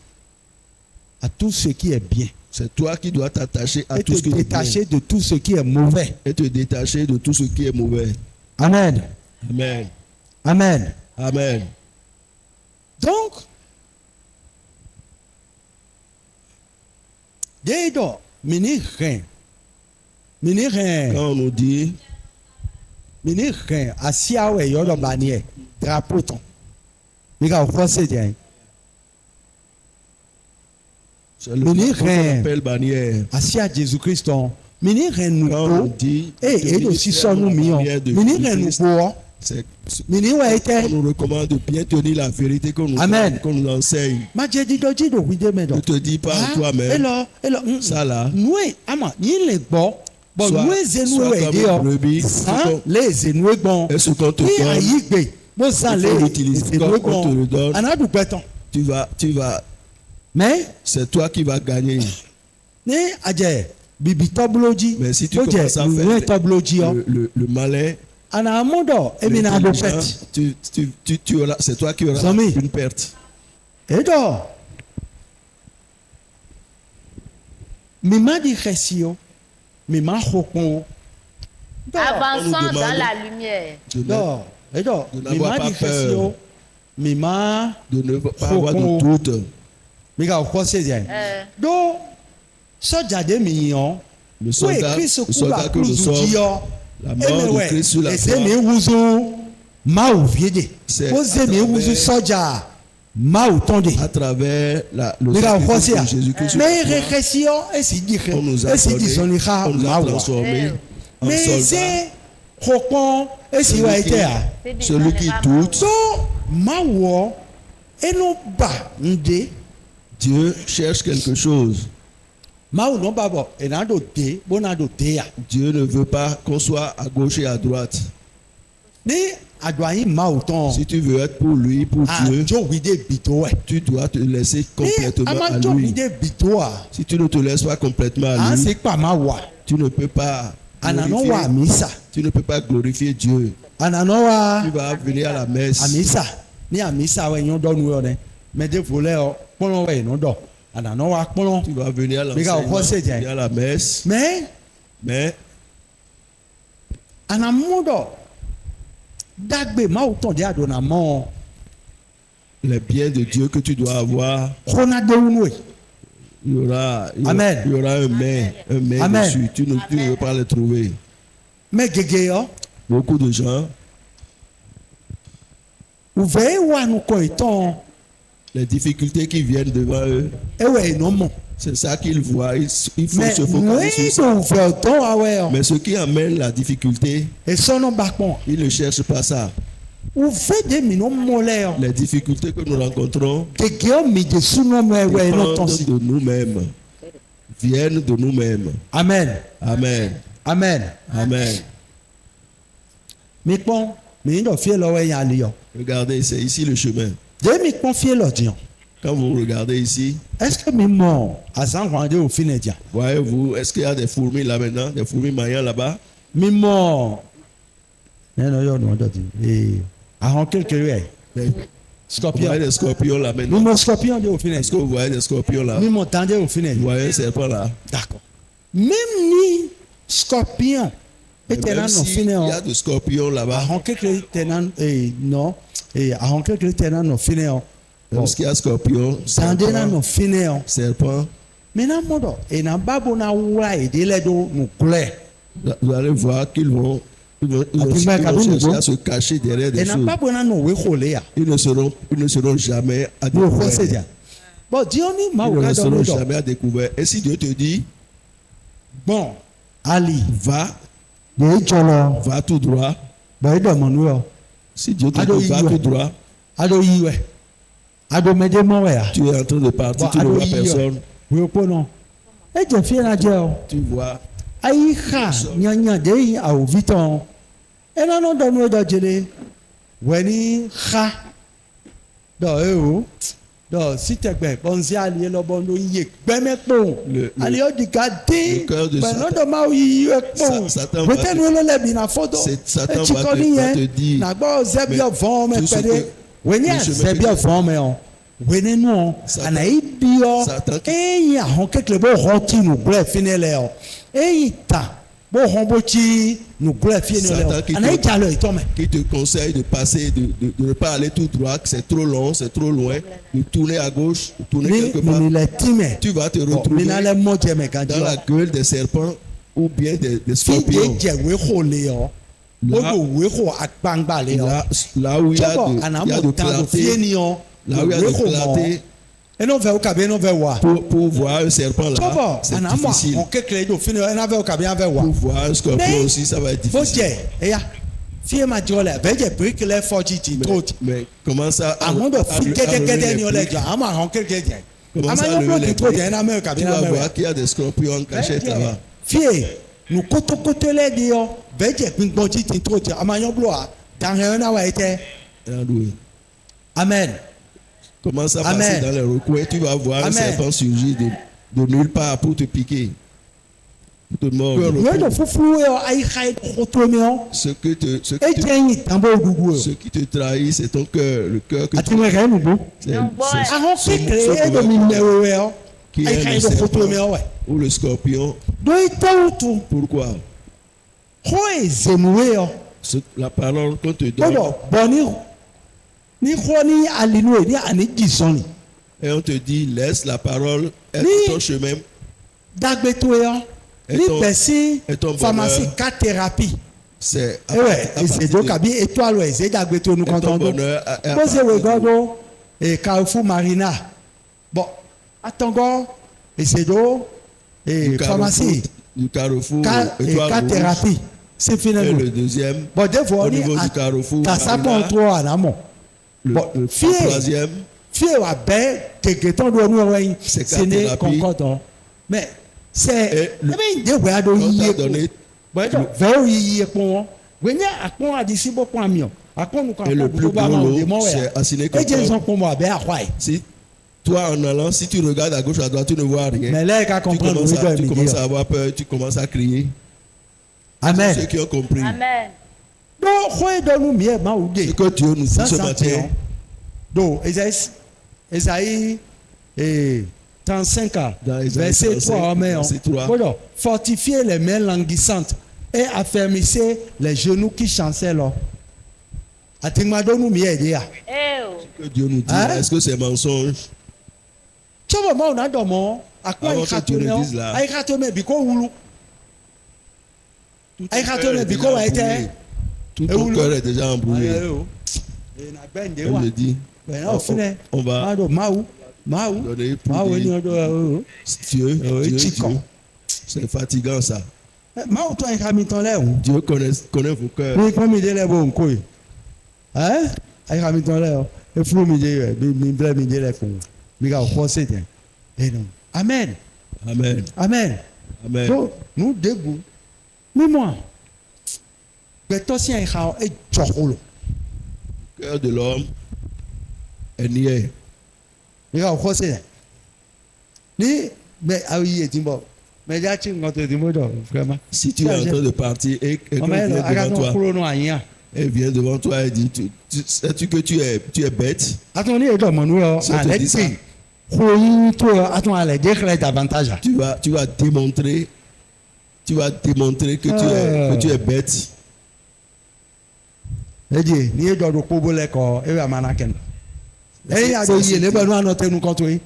à tout ce qui est bien C'est toi qui dois t'attacher à et tout te ce qui est bien détacher de tout ce qui est mauvais. et te détacher de tout ce qui est mauvais. Amen. Amen. Amen. Amen. Donc, Dédo, mini rien. Quand on nous dit Mini rien. Asiawe yodo banier. Drapeau ton. Mika français tiens. c'est le Mini drapeau qu'on rien. appelle bannière. Asia Jésus-Christ ton. Mini rien nous Quand on ko. dit Eh, et aussi son nous mion. bannière de Mini rien nous Christ, ko. Mini wa on ete. nous recommande de bien tenir la vérité qu'on Amen. nous enseigne. Ma je dido jido wide me do. Ne te dis pas en toi-même Hello. ça là. Nous ama ni le gbɔ. Bon Sois- nous eze nous sois e comme de une yo. brebis. Sans les eze nous e gbɔn. Et ce qu'on te Ni donne, ayi gbe. Mo san il le faut l'utiliser. eze nous Quand e on te le donne, gbɔn. Anadu gbɛtɔn. tu vas, Mais c'est toi qui vas gagner. ni ajɛ bibi tɔbulo dzi. Mais si tu o commences à jɛ faire nuwe tɔbulo dzi yɔ. le malin, Ana amudɔ emi na do l'intelligent, pɛt. tu auras, c'est toi qui auras Sami. une perte. Edɔ. Mi ma di xɛsi o. Mi ma xɔ kpɔn o. Avançons demande- dans la lumière. Dɔ. Edɔ. De Mi n'avoir ma pas di xɛsi o. peur. Mi ma. De ne pas Faut avoir qu'on- de doute. Mi ka xɔ se jɛ. Do sɔdza de mi yɔ. Le soldat, le soldat que nous sommes, la mort de Christ sur la ese croix, mi wuzu mawu vie de C'est ose mi à wuzu travers- sɔdza mawu tɔn de à travers le mi ka xɔ sacrifice se de a Jésus-Christ sur la mɛ croix, xexesi yɔ esi di on nous xe a esi di donné, sɔni xa on nous a mawu transformés en mɛ soldats. ese xɔkpɔn esi wa yi tɛ a C'est du Celui qui généralement. doute, so mawɔ eno ba nde Dieu cherche quelque chose. Maou non pas bon. Et n'a do dé, bon n'a do dé ya. Dieu ne veut pas qu'on soit à gauche et à droite. Ni adoyi maou ton. Si tu veux être pour lui, pour Dieu, Jo wide bito ouais. tu dois te laisser complètement Ni à ama jo lui. wide bito a. Si tu ne te laisses pas complètement à Ah lui, c'est pas ma wa. tu ne peux pas Ananon glorifier, wa misa. tu ne peux pas glorifier Dieu. Ananon wa Tu vas venir à la messe. amisa. Ni amisa ouais yon don nou ne. Mais de volé o pono ouais non do. Ananon wa pono. Tu vas venir à Mais gars, on sait, l'enseignement, venir à la messe. Mais Mais anamundo dagbe maou ton de adonamon. les biens de Dieu que tu dois avoir, Kona de unwe. il y aura Amen. un mais Amen. dessus. Tu ne veux pas les trouver. Mais gege yo. Beaucoup de gens, Ouve wa nou ko iton. les difficultés qui viennent devant eux, Ewe non mon. c'est ça qu'ils voient. Il faut Mais se oui, focaliser sur ça. nous faisons ton awe. Mais ce qui amène la difficulté, Et son nom bakon. ils ne cherchent pas ça. Ou fait des minos molé. Les difficultés que nous rencontrons Gege mi de suno me we no ton dépendent si. de nous-mêmes, viennent de nous-mêmes. Amen. Amen. Amen. Amen. Mi pon mi ndo fie lo we ya li yo. Regardez, c'est ici le chemin. De mi pon fie lo dion. Quand vous regardez ici, Est-ce que mi mon asan kwande au fine dia. voyez-vous, est-ce qu'il y a des fourmis là maintenant, des fourmis maillantes là-bas? Mi mon. Non yo no do di. Ahon quelque we. Vous voyez Scorpion. des scorpions là Mi maintenant? mon scorpion de au fine. Est-ce que vous voyez des scorpions là? Mi mon tande au fine. Vous voyez un serpent là? D'accord. Même ni scorpion. Et Et t'es là même non s'il fine. y a des scorpions là-bas, Ahon quelque tenan non. Ahon quelque tenan no fine. même s'il y a scorpions, Tande na no fine. serpent, Maintenant modo et na babo na wa e de le do no kule. vous allez voir qu'ils vont chercher à se cacher derrière des Et na choses. babo na no we khole ya. Ils ne seront jamais à Bo khose découvert. dia. Bon Dieu ni ma Ils o ne ka do seront no. jamais à découvert. Et si Dieu te dit, Bon, Ali, va de jolo, tout droit, ba do monu yo. si Dieu te Ado dit, va yiwe. tout droit, Ado yiwe. Ado mede mo ya. tu es en train de partir, Bon, tu ne ado vois yiwe. personne, We po no. E je fie na je o. tu vois. Ayi ha nyanya de yi a o viton. E na no do no do jele. Weni ha. Do e o. Do si tegbe bonzi ali lo bon do ye gbeme po. Ali o di ka le cœur de din. Ba no Satan. do ma o yi e po. Satan We va te te- no le bi na photo. Satan E ti va ko te- ni va te yen. dire, Na gba zebio mais von me tout ce pede. que- Weni le a chemin zebio que- von me on. Weni no. Satan- Ana ibio. Satan qui- E ya hon kekle bo hoti no bre finele o. E ta bo hon bo ti no bre finele Satan qui o. Ana te- ija lo ito me. qui te conseille de passer, de ne pas aller tout droit, que c'est trop long, c'est trop loin, de tourner à gauche, de tourner Ni quelque part. ni le time. Tu vas te Bon, retrouver mina le mo je me kan dans di la o. gueule des serpents ou bien des Fi scorpions. je we ho le o. O Là- do we ho agbangba le o. Là où il y a Jọ̀bọ̀ de, ana il y a de mo ta do fie clarté, ni o. là où il y a We de ho mo. clarté, E no ve o ka be no ve wa. pour voir un serpent là, Jọ̀bọ̀ c'est ana mo difficile. hon kekle do fini e na ve o ka be na ve wa. Pour voir un scorpion Mais- aussi, ça va être Bo difficile. je e ya. Fie ma di o le be je brick le 40 ti to ti. Mais comment ça Àwọn dọ̀ fi gẹ́gẹ́gẹ́dẹ́ ni on ọlẹ́ jọ àwọn àwọn kékeré jẹ. Comment Àmọ́ ça, yóò lever búrọ́kì les tó jẹ ní Amẹ́ríkà bí Tu ní vas Amẹ́ríkà. voir qu'il y a des scorpions en cachette là-bas. Fie nu kótókótó lẹ́ẹ̀dì yọ bẹ́ẹ̀ jẹ́ gbígbọ́n tí tí tó jẹ àmọ́ yóò búrọ́ à dàrẹ́ ẹ̀ náà wà ẹ̀ tẹ́. Regardez. Amen. Commence à Amen. passer dans les recoins, tu vas voir un Amen. serpent surgir de nulle part pour te piquer, pour te mordre. Yóò dọ̀ fúfú yọ àyíká ẹ̀ kótó mi yọ. Ce qui Ẹ te, jẹ́ yín tàbí òdùdú ce yọ. qui te trahit, c'est ton cœur, le cœur que Àti wẹ̀ kẹ́ ẹ̀ nùgbó. c'est- Non, bon, c'est- Àwọn ce- kékeré ce ẹ̀ dọ̀ mi mauvais mẹ́wẹ́wẹ́ yọ. qui Àyíká est ẹ̀ le dọ̀ kótó mi yọ serpent wẹ̀. ou le scorpion. Dọ̀ ìtọ́ òtún Pourquoi? kó èzèmúwé yọ. La parole qu'on te Gbọ́dọ̀ donne, bọ̀ ní kó ní alinu ẹ̀ ní àní jìsọ́ni. et on te dit, laisse la parole être Ni- ton chemin. Dagbeto yɔ Et ní ton- bɛsi et ton pharmacie bonheur. ka thérapie C'est à ewɛ partir ezedzo de- kabi eto alo eze dagbeto nu et ton kɔntɔn do bonheur est à bose partir de- wegɔ do Carrefour Marina bɔn atɔngɔ ezedzo du pharmacie du Carrefour, ka Étoile Rouge. thérapie sefina Et do le deuxième, bɔn defo au ni niveau du Carrefour, tasapɔn Marina, to anamɔ bɔn le fie troisième, fie wa bɛɛ tegetɔn do nu wɛyin C'est sene thérapie. kɔnkɔtɔn mɛ c'est le- ebe de wɛ aɖo On yi t'a ko donné bɔn vɛwo yi kpɔn wɔn wònye akpɔn adisi bɔ kpɔn ami o akpɔn nu kan et le kpɔn plus gbogbo ama gros o de lot, mɔ c'est wɛ assigné ya comme edze ça. nsɔn kpɔn mɔ abe akɔa yi Si toi en allant, si tu regardes à gauche à droite, tu ne vois rien. mɛ lɛ ka Tu kɔnpɔn commences, nu dɔ tu mi commences di à yɔ avoir peur, tu commences à crier. amen Ceux qui ont compris Amen. do xɔe dɔ nu miɛ ma o ce de que Dieu nous dit ce sansan matin. tiɲɛ do Esaïe 35 Dans Ésaïe verset 35, 3 mais verset 3. bon fortifiez les mains languissantes et affermissez les genoux qui chancellent atingmado nu miɛ de ya Eh oh. Que Dieu nous dit, Hein? est-ce que c'est mensonge? tsɔbɔ ma o na dɔ mɔ akpɔ Avant ayi que ka tu to ne mɛ dises là. ayi ka to mɛ bi ko wulu ayi ka to mɛ bi ko wa yi tɛ Tout ton Ewulu. cœur est déjà embrouillé. ayi o na gbɛ nde Elle wa le dit. gbɛ na o finɛ On va ma do mawu donner pour mawu dire, ni o do Dieu, oui, Dieu, chico. Dieu. C'est fatigant ça. mawu tɔ ayi ka mi tɔn lɛ o. Dieu connaît vos cœurs. ní kọ́mi dé lẹ́ bó ń kó yìí ẹ́ ayíká mi tán lẹ́ ọ efuru mi dé rẹ̀ mi bẹ́ẹ̀ mi dé lẹ́ kó mi ka kọ́ sí tẹ̀ ẹnu amen Amen. amen Amen. tó nu dégun mímọ́ gbẹtọ́ sí àyíká ẹ jọ̀kọ̀lọ̀ Le cœur de l'homme est niais. mi ka kọ́ sí tẹ̀ ní mẹ awo yìí ètí bọ̀ mẹ ẹja tí nǹkan tó ètí bọ̀ dọ̀ vraiment Si tu es en train de partir et ọmọ quelqu'un ẹ lọ vient akatọ́ devant toi, kúrò nù àyíyá elle vient devant toi et dit, sais-tu que tu es bête? atọ́ ní èdè ọmọ nù yọ Si on te alẹ́ dit ça, tì kúrò yín tó yọ atọ́ alẹ́ dékìlẹ̀ davantage. tu vas démontrer que tu es bête. Eji ni ejo do kpobo leko ewe amana ken. Eyi ado yi le benu ano tenu kan to yi.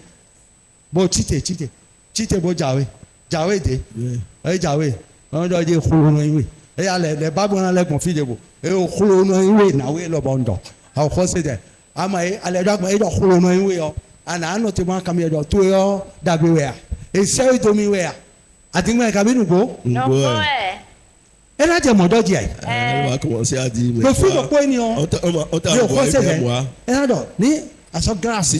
Bo chite bo jawe de. Yeah. E jawe. Won do je khulu no iwe. E ya le babu na le kon fi de bo. E o khulu no iwe na we lo bondo. Ha ko se de. Ama e ale do e do khulu no iwe yo. Ana ano te ma kam ye do to yo dagbe we a. E se do mi we a. Ati mo e ka binu go. Non, Ouais. ouais. E la je mo do ji ai. Elle va commencer à dire, mais Le fi do toi, po ni o. on t'a Yo envoyé ko se vers de. moi. E na do ni aso grâce.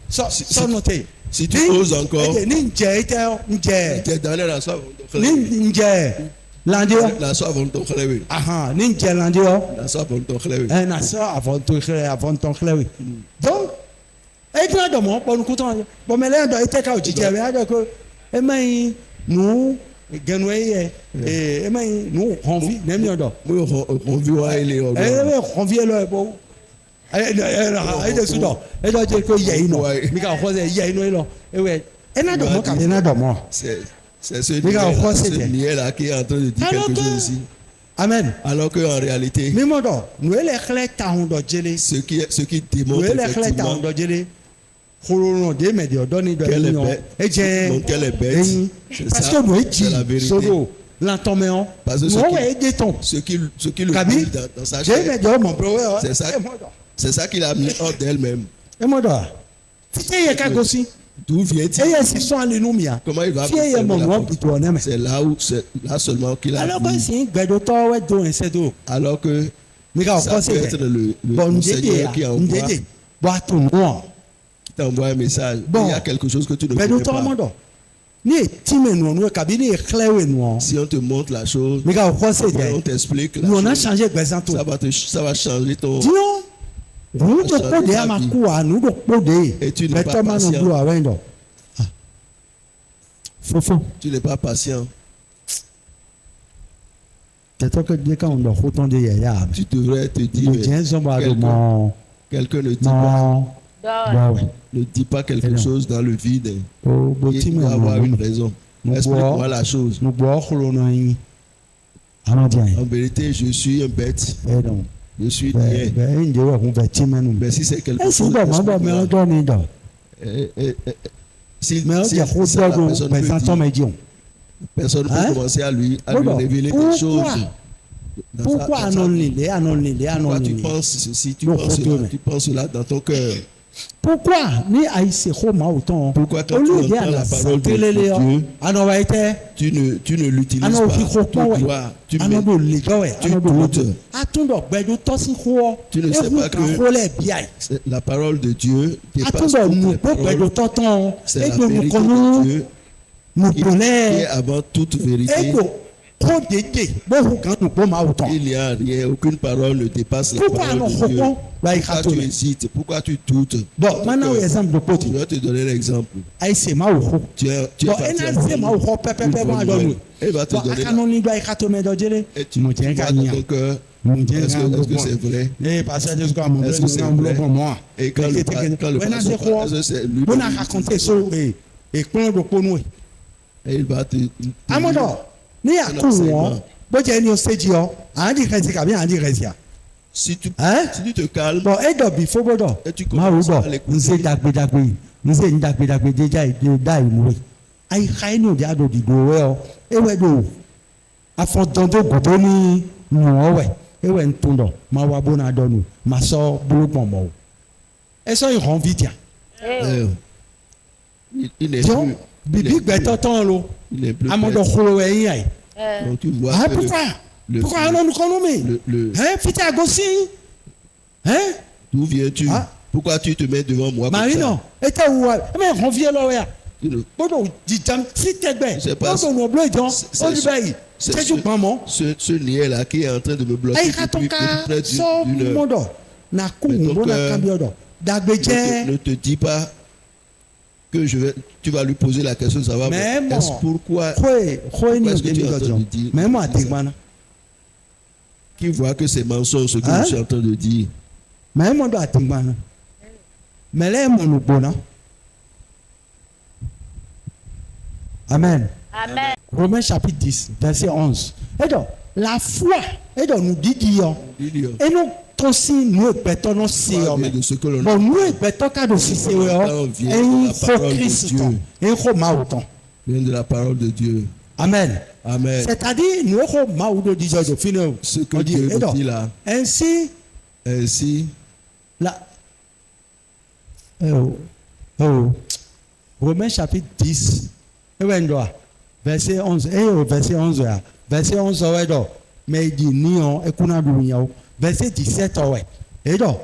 Sọ note. Si tu oses encore, Ní njẹ ite njẹ tes derniers la soif vont ní njẹ landi ọ La soif vont t'en cléver. ahan ní njẹ landi ọ La soif vont t'en cléver. ẹ na sọ avọntọ xlẹwi donc eti na dọmọ pọnukutọ bọmẹlẹ dọ ite ka òjijì ẹwẹ adọ ko ẹmẹyin nù gẹnu ẹyẹ ẹmẹyin nù hànvi nẹmi ọdọ Moi, on vit ouais, il est au ẹmẹ hànvi ẹ lọ ẹ bọ ẹ dẹ sudọ ẹ dọ jẹ ko yẹ inọ mi ka kọ sẹ yẹ inọ yẹ lọ ẹwẹ ẹ na dọmọ kàmi ẹ na dọmọ C'est ce Mais quand on croit, c'est niais-là qui est en train de dire Alors quelque que- chose ici. amen. Alors qu'en réalité, mímọ dọ nùwé lẹ xlẹ tahun dọ jele ce qui démontre nùwé lẹ xlẹ tahun effectivement dọ jele kòròrò de mẹdì ọdọ ni dọ qu'elle est yìí yàn bête, ẹ jẹ donc qu'elle est bête, ẹyin c'est parce ça, que nùwé c'est la jì vérité. sodo lantọmẹọ Parce que ce nùwé qui- wẹ̀ ẹ́ dé tán ce qui le kabi dit dans sa jẹ́ chair, mẹdì ọmọ bẹ̀rẹ̀ wẹ̀ C'est ça. ẹ mọ dọ c'est ça qu'il a mis hors d'elle-même. ẹ mọ dọ títí yẹ ká gosi D'où vient-il? ẹ yẹ si sọn alinu miya Comment il va tí ẹ yẹ mọ fermer la nùwọ́ porte? bìtú ọ̀nẹ́ mẹ C'est là seulement qu'il a alọ́ kọ́ dit. sí gbẹdọ̀tọ̀ wẹ̀ dùn ẹsẹ̀ dùn Alors que mi ka ça kọ́ peut sí être dẹ le bọ̀ ndédé Seigneur qui ya envoie, ndédé bọ̀ àtún nùwọ̀. qui t'envoie un message. Bon. Il y a quelque chose que tu ne connais Gbẹdọ̀tọ̀ pas. ọmọ dọ ní ètí mi nù ọ̀nù kàbí ní ìxlẹ̀ wẹ̀ nù ọ́ Si on te montre la chose, mi ka kọ́ sí dẹ on t'explique la nù ọ̀nà chose, changé gbẹ̀sán tó. ça va changer ton. Dinon, nous de pode ama kuwa, nous de pode. Et tu n'es pas Beto manu patient. blue awendo. Fofo. Tu n'es pas patient. Teto que dès qu'on doit retourner derrière. Tu devrais te dire, Nous tiens son bras de mon, quelqu'un ne dit pas, mon, Donne. bah ouais. ne dit pas quelque non. chose dans le vide. Oh, Il boti doit avoir une me. raison. Nous Explique-moi bois, la chose. nous bois cholono yi. Ano dia. En vérité, je suis un bête. Eh non. Je suis Be niais. be inde wa kun beti menu. Mais si c'est quelque Eh si chose, do mo do me explique-moi. do ni do. Si Me o si- je ko si la do do personne be peut san dire, to me dion. personne peut Hein? commencer à lui Pourquoi? révéler des Pourquoi? choses. dans sa- Pourquoi dans sa anon vie. lile, anon lile, anon Pourquoi tu lile. penses ceci, Non, retourne. tu penses cela dans ton cœur. Pourquoi ni aïsse ma autant? Pourquoi quand Au tu lieu de entends la parole de santelele Dieu, yo, ano wa ite, tu ne l'utilises ano pas. fi ko Tu we, dois, tu ano mets- do le we, tu ano do doutes. le. Atundo gbedu tosi ko. Tu ne sais pas que- ko le biai. c'est la parole de Dieu dépasse Atundo toutes nu les po gbedu paroles. toton. C'est la Edo nu vérité konu. de Dieu nous qui est connaît avant toute vérité. et trop d'été beaucoup quand nous pouvons autant Il n'y a rien, aucune parole ne dépasse la pourquoi parole nous de Dieu. faisons la Pourquoi tu hésites? Pourquoi tu doutes? bon maintenant exemple de Je côté vais te donner l'exemple. ay c'est ma ou Tu es bon parti et à na c'est ma ou pépé une pépé bonne ma nouvelle. donner Elle va te bon donner akanon ni doit ikato me do jele et tu mo tiens vois ka dans nia ton cœur. mo tiens Est-ce ka que c'est vrai? eh parce que jusqu'à mon Est-ce que c'est vrai? pour moi Et quand le pasteur parle, est-ce que c'est lui? on a raconté ça et quand de kono Et il va te amodo ni akuwo bo je ni o stage yo andi resi ka bien andi resi a si tu hein te calmes, bon et do bi fo bodo et tu ma wo commences do à l'écouter. nse dagbe nse ndagbe deja e da imu ai khai no dia do di do we o e we do afondondo godo ni no we e we ntundo ma wa bona do nu ma so bulu pomo e so iron vitia Il est donc plus. bibi gbeto ton lo Il est plus. amodo kholo we yin ai Donc tu vois ah que pourquoi on nous connaît hein fita gosi hein d'où viens-tu? Ah. Pourquoi tu te mets devant moi comme marino eta wa mais revient là ya ça? bodo dijam si tegbe C'est pas- bodo no blow jon c'est- o di bayi c'est- teju pamo Ce niais là qui est en train de me bloquer ai depuis katoka près so d'une heure. modo na ku Mais donc, mo na kambiodo dagbeje Ne te dis pas que tu vas lui poser la question de savoir Mais mais est-ce bon. pourquoi khoe ni est-ce que o tu es de en train jon de dire mais moi ategmana qui voit que c'est mensonge ce que Hein? je suis en train de dire. mais moi do ategmana mais là mon no bona amen Amen. Romains chapitre 10 verset 11 et donc la foi et donc nous dit Dieu Il et nous aussi nous pétons nos séons de ce que l'on bon nous pétons cas de si c'est et il faut Christ et il faut mauton vient de la parole de Dieu. amen Amen. c'est-à-dire nous faut maudo dit de finir Ce que Dieu et donc dit là, ainsi ainsi, la Romains chapitre 10 et verset 11 et verset 11 verset 11 ouais donc mais il dit nion et kuna dunya verset 17 ouais et donc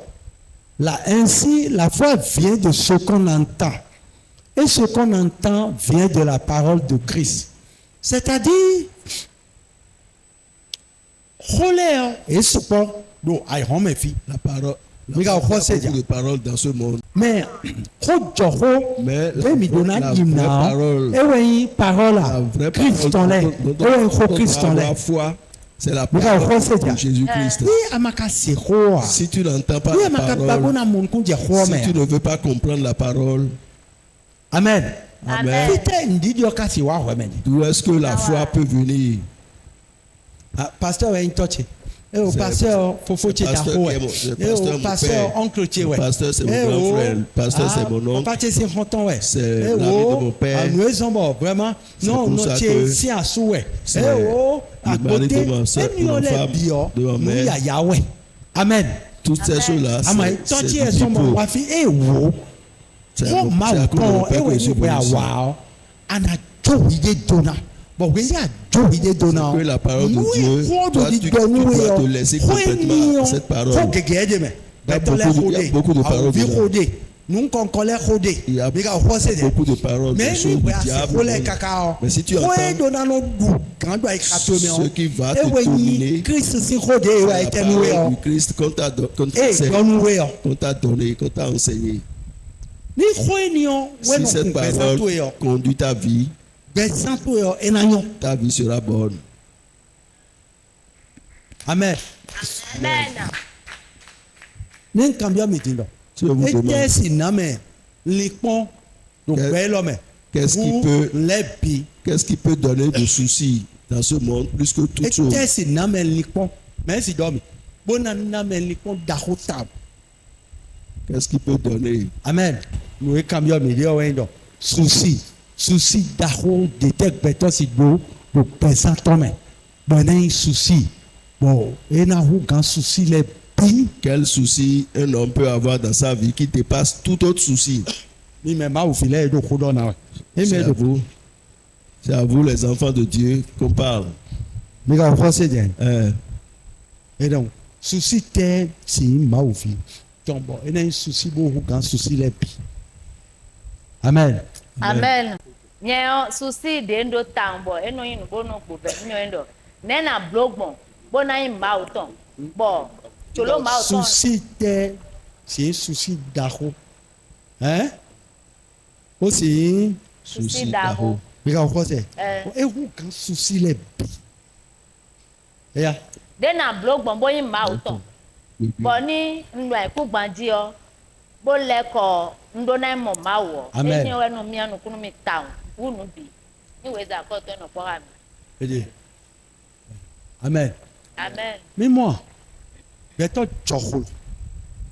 là ainsi la foi vient de ce qu'on entend et ce qu'on entend vient de la parole de Christ c'est-à-dire Roler et ce qu'on do ai home fi la parole. Mais Il y a beaucoup de paroles dans ce monde. mais Mais mi donna la him vraie na parole, ewe parole la a vraie Christ parole, on dont ewe on ko doit Christ on avoir foi, c'est la Nous avons parole fait ça. de Jésus-Christ. ni amaka se hoa Si tu n'entends pas ni la amaka parole, babona mon ku je hoa si me tu ne veux pas comprendre la parole, amen Amen. fite ndidi o kasi wa ho me d'où est-ce que la foi peut venir? pasteur en touché et au C'est- pasteur fofo c'est che ta pasteur ho qui est mon- et c'est pasteur au mon pasteur père. oncle che Le ouais pasteur, c'est mon grand frère. Le pasteur, c'est mon oncle. papa che c'est honton ouais C'est l'ami de mon père. nous sommes vraiment C'est non pour non ça che que si asu ouais c'est à le mari côté de ma sœur, et de nous ma les femme, bio de ma nous mère. ya Yahweh amen Toutes ces choses-là, ama c'est tọ́tí du ẹ̀ sọ́mọ pipeau. wá fi wo C'est kó à máa cause de tán mon père ewé que je suis níwèé venu ici. àwà ọ́ àná jówìdé dona bọ̀wé yà jówìdé dona Que la parole de Dieu, toi, tu dois te laisser complètement à cette parole. kó gègé ẹ̀ dé mẹ́ Il y a bẹ́tọ̀ lẹ́ beaucoup de- il y a beaucoup de paroles àwòbí dedans. kóde nùkọ̀ǹkọ̀ lẹ́ kóde Il y a bí ká wọ́ sí dẹ̀ beaucoup de paroles, mẹ́ des ní choses ìwé du diable. àsìkò lẹ́ kàkà ọ́ Mais si tu kó ẹ̀ entends dona ló dù kàn dọ̀ ẹ̀ kàtó mi ce ọ́ qui va te ewé dominer, yìí kristu sí kóde ewé la ẹ̀tẹ́nuwé parole ọ́ du Christ qu'on t'a ẹ̀ gbọ́nuwé ọ́ qu'on t'a donné, qu'on t'a enseigné. ní kó ènìyàn Si wẹ́nu cette kún gbẹ̀sán tó yẹ ọ́. parole conduit ta vie, gbẹ̀sán tó yọ ẹnayọ ta vie sera bonne. amen Amen. ní nǹkan bí ọmọ ìdí lọ Je vous ẹ demande, jẹ́ sì námẹ̀ lìpọ́n tó Quel- gbẹ́ lọ́mẹ̀ qu'est-ce qui peut- lẹ́bi qu'est-ce qui peut donner des soucis dans ce monde plus que ẹ toute chose? jẹ́ sì námẹ̀ lìpọ́n mẹ́sì dọ́mi bóná námẹ̀ lìpọ́n dàkó tà Qu'est-ce qui peut donner? amen lóye kan bí ọmọ ìdí ọwọ́ yẹn dọ̀ susi dàkó dètè gbẹtọ́ sí gbó tó gbẹ̀sán tọ́mẹ̀ bọ̀nẹ́ yín susi bọ̀ ẹ̀ náà hó gan susi lẹ bí. Quel souci un homme peut avoir dans sa vie qui dépasse tout autre souci? mi mɛ maa òfin lɛ edo ko dɔ na wɛ C'est à vous. C'est à vous, les enfants de Dieu, qu'on parle. mi ka fɔ se jɛ Hein? e dɔn susi tɛ si maa òfin tɔn bɔ e ne susi b'o gan susi lɛ bi amen Amen. nye susi de ndo tambo eno yin bono ko be nyo ndo nena blogbon bona yin mauton bo cholo mauton souci tɛ c'est souci daho hein o si susi daho bi ka fɔ sɛ Eh. ewu kan souci lɛ bi eya dena blogbon bo yin mauton bo ni ndo ai ku gbanji o bo le ko ndo na mo mawo Amen. eni we no mi anu kunu mi town unu bi ni we za ko to no ko ha mi ede amen amen mímọ gbẹtọ jọho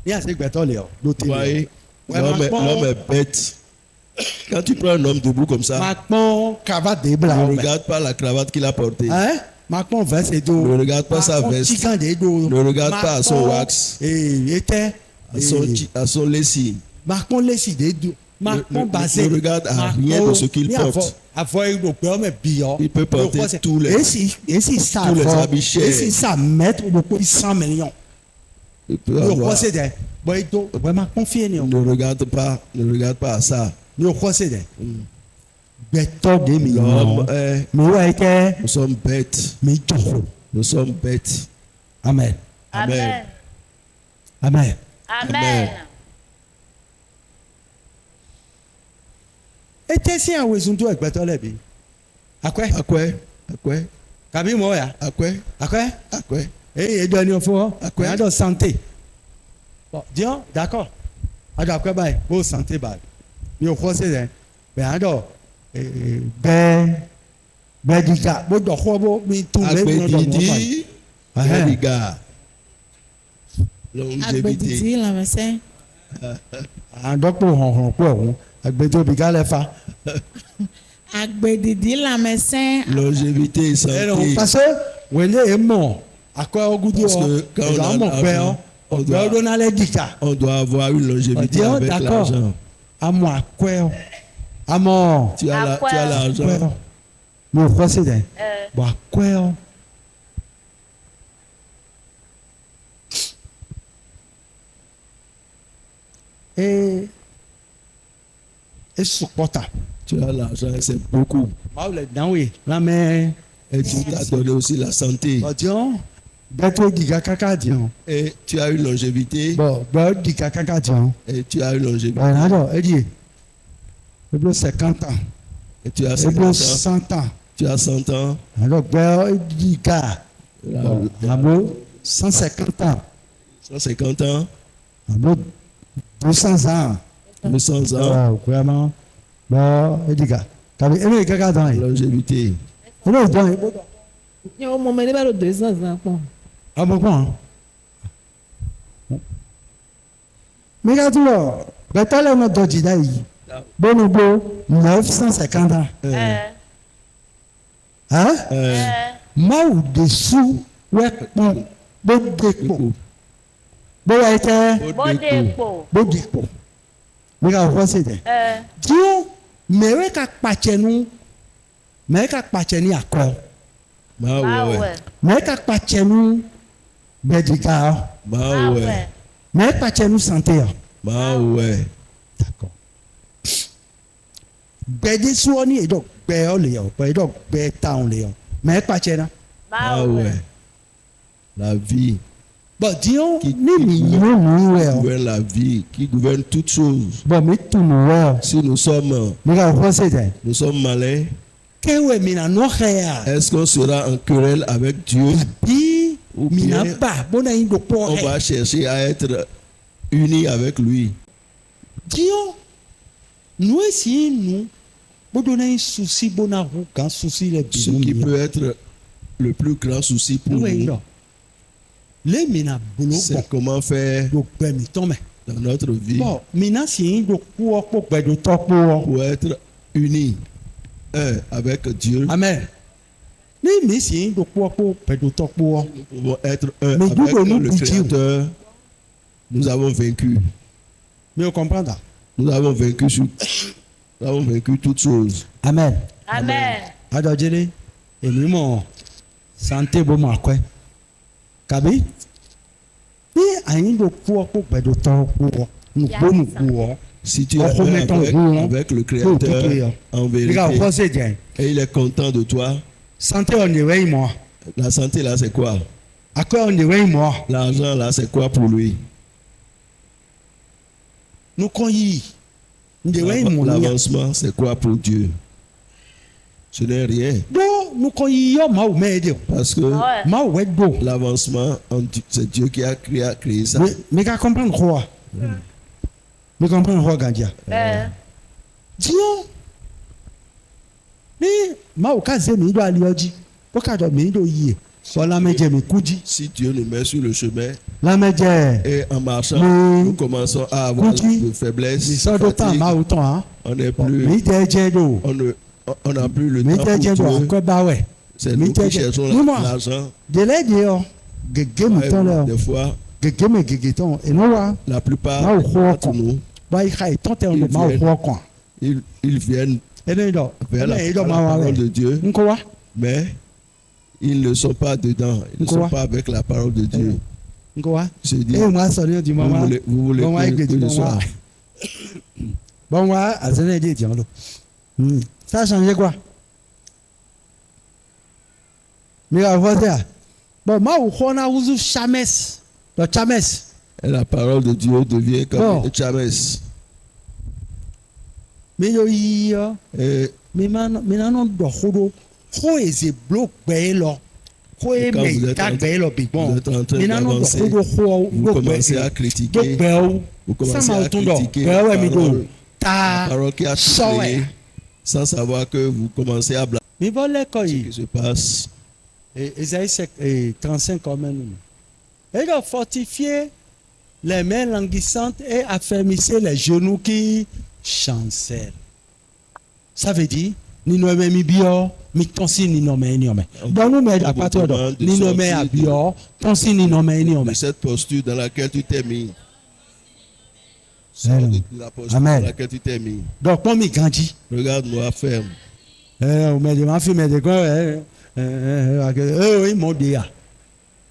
ní àti gbẹtọ lè ọ ló Vous tẹ voyez, Ouais, l'homme est bête. Quand tu prends un homme debout comme ça, máa pọ́n cravate de bla ne ọmọ regarde pas la cravate qu'il a portée. ẹ máa pọ́n veste do Ne regarde pas sa veste. chikan de do Ne regarde pas à son wax. etẹ À son lessive. máa pọ́n lẹ́sì de do máa Ne- pọ́n ne- basé ne regarde à rien de ce qu'il porte. àfọ ìlò pé ọmọ bí ọ Il peut porter tous les- èsì sá tous les fọ habits chers. èsì sá mètre o pé 100 millions Il peut ní o avoir- kọ́ sí dẹ bọ́ ètò bọ́ máa pọ́n fíè ni o Ne regarde pas à ça. ní o kọ́ sí dẹ gbẹtọ de mi L'homme yàn est, mi wá ẹkẹ nous sommes bêtes. mi jọho Nous sommes bêtes. amen amen amen. amen ete si àwọn èsùn tó ẹgbẹtọ lẹbi akọẹ À quoi? À quoi? kàbí mọ ya À quoi? akọẹ À quoi? èyí èdè ẹni ọfọ Akọẹ. akọẹ àdọ santé bon diọn d'accord àdọ akọẹ báyìí bó santé báyìí mi ò kọ́ sí rẹ bẹ́ẹ̀ àdọ bẹ́ẹ̀ dìgbà bó dọ̀kọ́ bó mi tún lé mi lọ́dọ̀ mọ́ báyìí. Agbedidi, les gars. Longévité. Agbedidi lamɛsɛn. àdọ́pọ̀ hànhàn pọ̀ ọ̀hún àgbẹ̀dọ̀ bìgá lẹ́fà. Agbedidi lamɛsɛn. Longévité et santé. parce que wẹ́lẹ́ ẹ̀ mọ̀ akọ́ ọgùdù Parce ọ que quand on ẹ̀dọ̀ a àmọ̀ pẹ́ ọ on ọ̀gbẹ́ doit- ọdún nálẹ̀ dìgbà. On doit avoir une longévité Dieu, avec d'accord. l'argent. Àmọ̀ akọ́ ọ àmọ̀ Tu as Akwa. akọ́ l'argent. ọ mi ò kọ́ sí dẹ̀ Eh. bọ̀ akọ́ ọ. et supporta. Tu as l'argent, c'est beaucoup. báwo lè dánwò yìí lámẹ́ Et tu t'as donné aussi la santé. ọ̀dìọ́n bẹ́ẹ̀ tó dìgbà káká dìọ́n Et tu as une longévité. bọ̀ bẹ́ẹ̀ dìgbà káká dìọ́n Et tu as une longévité. bọ̀ nàdọ̀ ẹ̀dì ebile 50 ans Et tu as ebile 50 ans. 100 ans Tu as 100 ans. nàdọ̀ bẹ́ẹ̀ dìgbà àbò 150 ans 150 ans. àbò 200 ans 200 ans. vraiment bẹ́ẹ̀ dìgbà tàbí ebile káká dán yìí Longévité. ebile dán yìí Nyɛ o mɔmɔ ne bɛ do 200 ans kpɔn. ọmọ kàn. mi ka tún lọ gbẹtọlẹ náà dọjì dá yìí bónúgbó 950 ans. eh Hein? Máwù de sú wẹ́pọ̀n gbódèpò bóyá ẹ tẹ́ bode po gbódìpò mi ka fọ́ sí dẹ̀. eh Dieu mẹ̀rẹ́ ka pàṣẹ nu mẹ̀rẹ́ ka pàṣẹ ní àkọ́ Bah ouais. mawe mẹ̀rẹ́ ka pàṣẹ nu bẹ̀dìgà Bah ouais. mawe mẹ̀rẹ́ pàṣẹ nu santé ọ̀. Bah ouais. D'accord. Gbẹ̀dí sùọ́ ní ìdọ̀ gbẹ ọ lè yọ gbẹ ìdọ̀ gbẹ táwọn lè yọ mẹ̀rẹ́ pàṣẹ náà. Ah mawe ouais. La vie. Bọ̀ díẹ̀ Qui- ní mi qui yóò mú rẹ̀ ọ́ gouverne la vie, qui gouverne toutes choses. bọ̀ mi tún mú rẹ̀ ọ́ Si nous sommes mi ka fọ́ sí dẹ̀. malins, Kéwé mina nọ xɛ ya. est-ce qu'on sera en querelle avec Dieu? Bí Ou mina bien ba bóna yín do on kpɔ va xɛ. chercher à être unis avec lui? Diɔ nu esi nu bódona yín susi bóna hu kan susi le Ce binu qui mi. peut être le plus grand souci pour Kéwé yín nous, dɔ. Lé mina bolo c'est bɔ comment faire do gbɛmi tɔmɛ. dans notre vie Bɔn mina si yín do kpɔ kpɔ gbɛdotɔ kpɔ. pour être unis un avec Dieu. Amen. Ní mi si yín do kpɔ kpɔ gbɛdotɔ kpɔ. Nous pouvons être un Mais avec d'où nous le boudions? Créateur. Nous avons vaincu. Mi ò comprendre. Nous avons vaincu sur, nous avons vaincu toutes choses. Amen. amen Adɔdzele èmi mọ̀ santé bó ma kọ́ ẹ. Kàbí ní àyín do kpọ́ kó gbẹ̀dọ̀ tọ́ kpọ́ nùgbónùgbò ọ́ Si tu es En remettant avec, goût, hein. avec le Tout, Créateur, en Les gars, vérité, pensez bien. et il est content de toi, Santé, on est oui, moi. la santé là, c'est quoi? À quoi on est oui, moi? L'argent là, c'est quoi pour lui? Nous croyons. On est oui, moi. L'avancement, c'est quoi pour Dieu? Ce n'est rien. Donc, nous croyons, moi, mais Dieu. Parce que Ouais. Moi, ouais, beau. l'avancement, c'est Dieu qui a créé ça. Mais qu'à comprendre quoi? Mais comprendre quoi, Gandia? Dieu. Ni, ma au cas où il doit aller au dit. Pourquoi il doit y aller? Sur la média, mais coudi. Si Dieu nous met sur le chemin La média. et en marchant, Mais- nous commençons à avoir Coudi. de faiblesse, Mais ça doit pas, fatigue, ma autant, hein. on n'est Mais plus, il est d'eau. on n'a plus le Mais temps il est pour d'eau. Dieu. Quoi, bah ouais. C'est Mais nous qui t'es- cherchons dis-moi. l'argent. De l'aide, gege me ton là. Des fois, Gege me gege ton. Et non, wa. la plupart Ma au d'entre quoi. nous, Bah, il a tant de Ils ma au viennent. quoi. ils viennent Et non, il doit. vers la Il doit, ma parole ouais. de Dieu, Quoi? mais ils ne sont pas dedans, ils ne Quoi? sont pas avec la parole de Dieu. Quoi? Se Et dire, moi, ça vient du vous moment. voulez Bon, ouais, que que je bon, sois. ouais. Bon, ouais, à ce n'est dit, ça a changé quoi? Mais à voir ça. Bon, moi, on a ouvert Chames. Le Chames. Et la parole de Dieu devient comme Bon. un Chames. Mais il y a. Et Mais maintenant, ko eze bloc bello ko e Quand vous me êtes ta en- bello bi bon vous êtes en train maintenant d'avancer, ko vous commencez à critiquer, vous commencez à critiquer la ta parole qui a tout so créé, e sans savoir que vous commencez à blâmer mi vole ko ce yi qui se passe. Esaïe 35 quand même et de fortifier les mains languissantes et affermissez les genoux qui chancellent. Ça veut dire ni no me mi bio mi tonsi ni no me ni ome donc nous mais à partir de ni no me a bio tonsi ni no me ni ome De cette posture dans laquelle tu t'es mis. Amen. De la posture Amen. dans laquelle tu t'es mis. donc quand mi grandit Regarde-moi ferme. on me demande fi me de quoi oui mon dia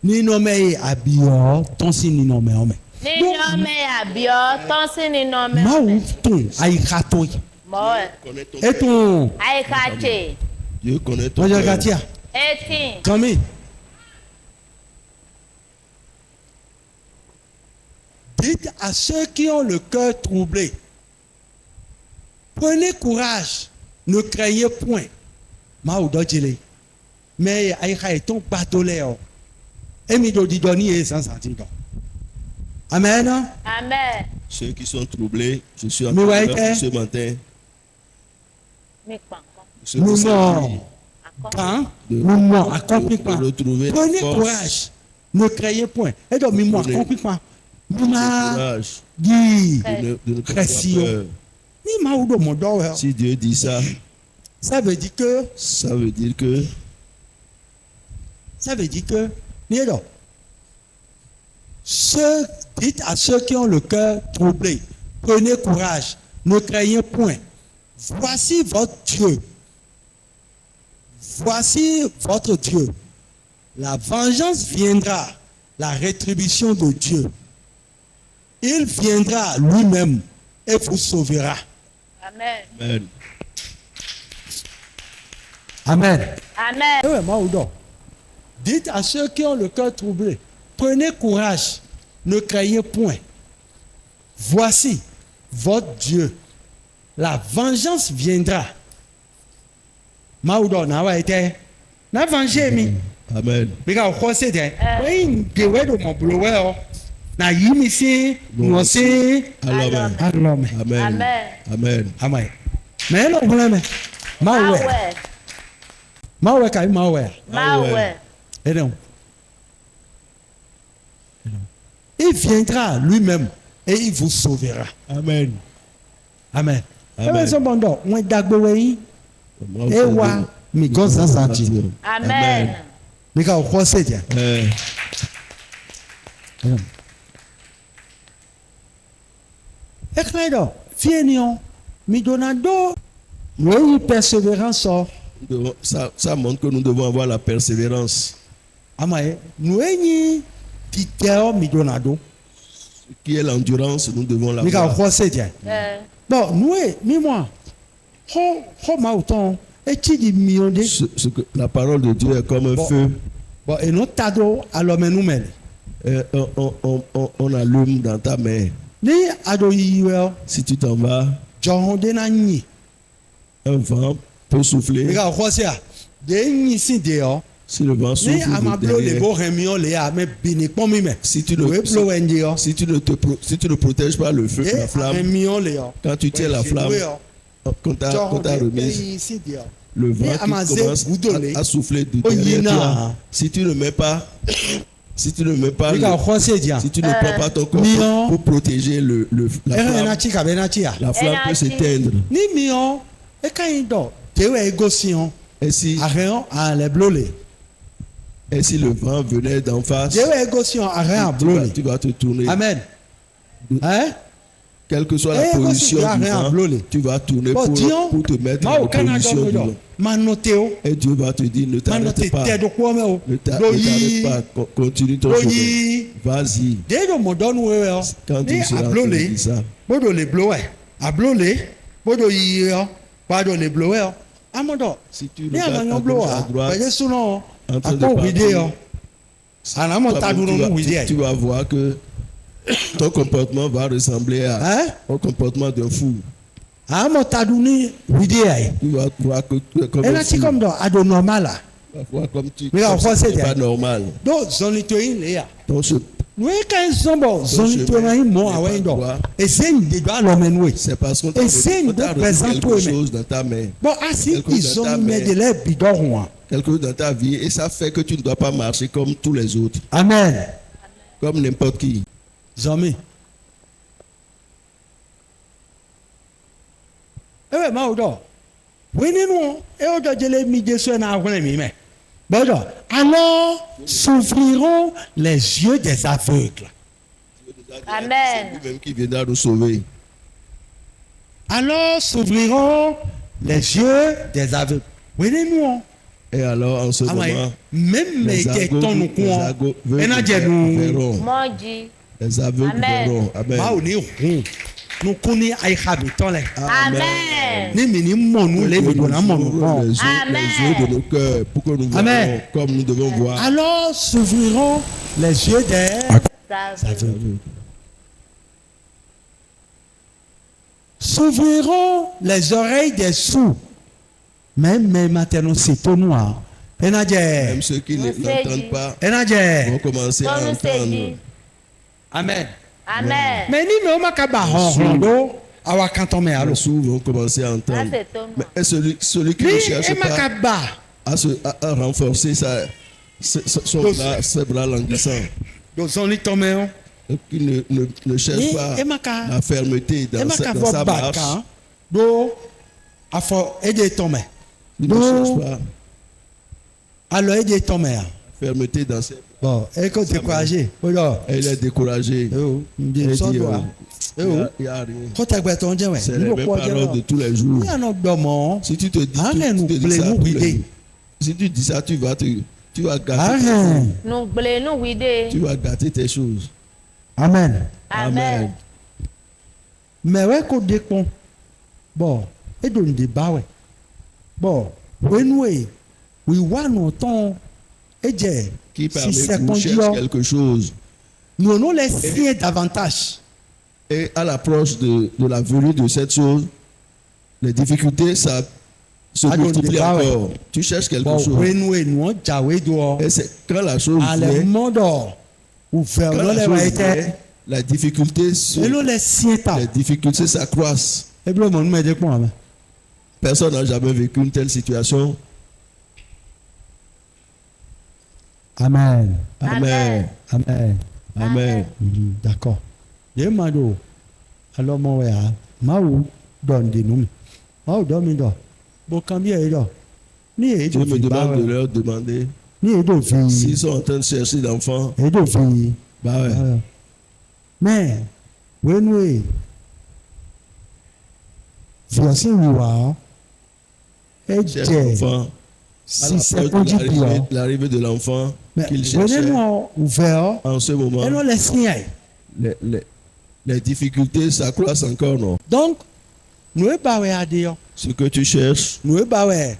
ni no me a bio tonsi ni no me ome Ni nome abio, tonsi ni nome. ma ou ton ai khato Moe. Connais ton et cœur. ton Aikache. Dieu connaît ton moi je cœur. gatia Eti. Tommy. Dites à ceux qui ont le cœur troublé, prenez courage, ne craignez point. Maoudodjele. Mais aïcha est ton batoléo. Et mi do di doni et sans sentido. Amen. Amen. Ceux qui sont troublés, je suis en Mais train ouais, de que- leur ce matin. Mi kpan. Ce Nous matin, non. Hein? Nous non. Accomplis pas. retrouver Prenez force, courage. Ne craignez point. Et donc, mi moi, Prenez- accomplis pas. Mima. courage Di. de ne pas Précieux. avoir peur. Ni maoudo mon dos. Si Dieu dit ça, Ça veut dire que, ça veut dire que ni donc, dites à ceux qui ont le cœur troublé, prenez courage, ne craignez point. Voici votre Dieu. Voici votre Dieu. La vengeance viendra, la rétribution de Dieu. Il viendra lui-même et vous sauvera. Amen. Amen. Amen. Amen. Eh ouais, moi, ou donc. Dites à ceux qui ont le cœur troublé, prenez courage, ne craignez point. Voici votre Dieu. La vengeance viendra. Maoudo, na wa été. Na venger mi. Amen. Bika ko se de. Oui, de we do mo blo we o. Na yi mi si, no si. Alors, Alome. Amen. Amen. Amen. Amai. Mais non, problème. Maoué. Mawe. Maoué kai maoué. Mawe. Et non. Il viendra lui-même et il vous sauvera. Amen. Amen. Amen. Amen. So bondo, on dagbe we e wa mi go zanzanti. Amen. Mi ka ko se dia. E credo, fienion, mi donado. Oui, persévérance. Ça montre que nous devons avoir la persévérance. Amae, nous ni titeo mi donado. qui est l'endurance, nous devons mi ka l'avoir. xɔ se diɛ Eh, bɔn nue mi mɔ xɔ ma wotɔn etsi di miɔ de Ce que la parole de Dieu est comme un Bon. feu. bɔn enu ta do alɔmɛnu mɛ le On allume dans ta main. ni ado yiyi wɛ Si tu t'en vas, jɔn de na nyi un vent peut souffler. mi ka xɔ se a de nyi si de yɔ Si le vent ni souffle amablo le derrière, bo hɛn miɔ le ya mɛ bini kpɔn mi mɛ si tu o ye blo wɛ ndi yɔ si tu ne protèges pas le feu, de la flamme, hɛn miɔ le yɔ quand tu tiens la flamme, quand tu as remise, nyi si de yɔ le vent Ni qui amaze commence goudonné. à souffler de Oh, derrière yina. toi, si tu ne mets pas, si tu ne mets pas, mi ka xɔ se diya si tu ne prends pas ton corps Mion. pour protéger la ɛhɛn na flamme, tsi ka bɛ na tsi ya la flamme peut Énergie. s'éteindre. ni miɔ e ka ɲi dɔ tewɛ ego si yɔ Et si, ahɛn alɛ blo le et si le vent venait d'en face, tewɛ ego si yɔ ahɛn a tu blo vas, le tu vas te tourner. amen ɛn. Quelle que soit la Eh, position gosi, du rien à vent, bloler. tu vas tourner Bon, Dion, pour te mettre ma en o kana position dɔn du dɔ vent. ma note o Et Dieu va te dire, ne ma t'arrête note pas. tɛ do kpɔmɛ o Ne do t'arrête yi pas. Continue ton do chemin. yi Vas-y. de do mɔdɔnu wɛ yɔ Quand ni tu seras en a train blo de le dire ça, bodo le blo wɛ a blo le bodo yi yɔ bodo le blo wɛ yɔ amɔdɔ si tu ni a ma regardes ɲɔ à blo gauche, à wa droite, pɛtɛ sunɔ en a train de ko wi de partir, yɔ anamɔ ta dunu nu wi de tu yɛ vas voir que ton comportement va ressembler Hein? au comportement d'un fou. amɔ ta dunu wi de yɛ Tu vas voir que tu es comme un ɛna ti fou. kɔmi dɔ a do normal la Tu vas voir comme tu Mais en français, c'est pas dis- normal. do zɔnni to yi le ya. Donc, nu ye ka ɲi sɔn bɔ zɔnni to na yi mɔ awɔ yi dɔ ese nin de do a lɔmɛnu ye. c'est parce qu'on Et c'est une t'a remis représente quelque toi-même. chose dans ta main. bɔn a si Quelque chose dans ta izɔnni mɛ main. de lɛ bi dɔ kun wa. Quelque chose dans ta vie et ça fait que tu ne dois pas marcher comme tous les autres, amen comme n'importe qui. zɔnmi. ewé maa o dɔ wí nínú e o dɔ jẹlẹ mi Jésù ẹ̀ náà wọlé mi mẹ́ bọ́dọ̀ alors s'ouvriront les yeux des aveugles Amen. C'est lui-même qui viendra nous sauver. alors s'ouvriront les yeux des aveugles wí nínú Et alors, en ce ama ye moment, même mais tẹ tɔnu kun ɛna jẹ nu verront. Mọ́jì. Les aveugles Amen. verront. Amen. maa o ní hun nukun ní ayikabi tán lẹ Amen. ní mi ní mọ̀nù lé mi dùnà mọ̀nù kàn. Amen. Les yeux de nos cœurs pour que nous Amen. voyons comme nous devons voir. alors s'ouvriront les yeux des aveugles. S'ouvriront les oreilles des sourds. Même maintenant, c'est tout noir. Enadje. Même ceux qui Nous n'entendent dit. pas Enadje. vont commencer à Comme c'est entendre. dit. Amen. Amen. Mais ni me o ma ka ba hon do awa kanton me alo. Les sourds vont commencer à Ça, entendre. c'est ton Mais nom. est celui qui Ni ne cherche e ma ka pas ba à renforcer ses bras languissants, do zon ni tome o. et qui ne cherche Ni pas e ma ka la fermeté e dans ma ka dans fo sa ba marche, kan do afo e de tome. il ne Non. cherche pas Alors e de tome a. la fermeté dans ses bras. Bon, e ko décourager. O do. Et il est découragé. E o, Il ndi so dit, do a. E o. il y a rien. Ko te gbe ton je we. C'est les mêmes paroles de tous les jours. Ni ano domo. Si tu te dis, Arrête, nous tu te dis plaît, ça, nous tous les guider. jours. Si tu dis ça, tu vas gâter, Amen. Nous blé, nous guider. tu vas gâter tes choses. Amen. Amen. Mais ouais, qu'on dépend. Bon, et donne des bas, ouais. Bon, when we want nos temps, et j'ai, Qui parmi si c'est vous cherche conduit, quelque chose nous allons les signer davantage. et à l'approche de la venue de cette chose, les difficultés, ça se Ah, donc, multiplient des bas, ouais. encore. Tu cherches quelque Bon, chose. when nous, jawe do, Et c'est quand la chose à le vient, monde, ouvert, quand nous la les chose va vient, la difficulté, et nous les signer pas. les difficultés s'accroissent. Et bien, nous me dépend, Personne n'a jamais vécu une telle situation. Amen. Amen. Amen. Amen. D'accord. Ye mado. Alors mon ouais, maou donne des noms. Maou donne do. Bon combien est là? Ni est Dieu me de demande de leur demander Ni est de s'ils vie. sont en train de chercher d'enfants. Et de vie. Bah ouais. Mais when we voici wa. Et Cherche j'ai l'enfant. À si c'est l'approche conduit de bien. l'arrivée de l'enfant Mais qu'il when cherchait nous ouvert en ce moment, et nous les signer. Les difficultés s'accroissent encore, non? Donc, nous e ba we ade yo. Ce que tu cherches, Nous e ba we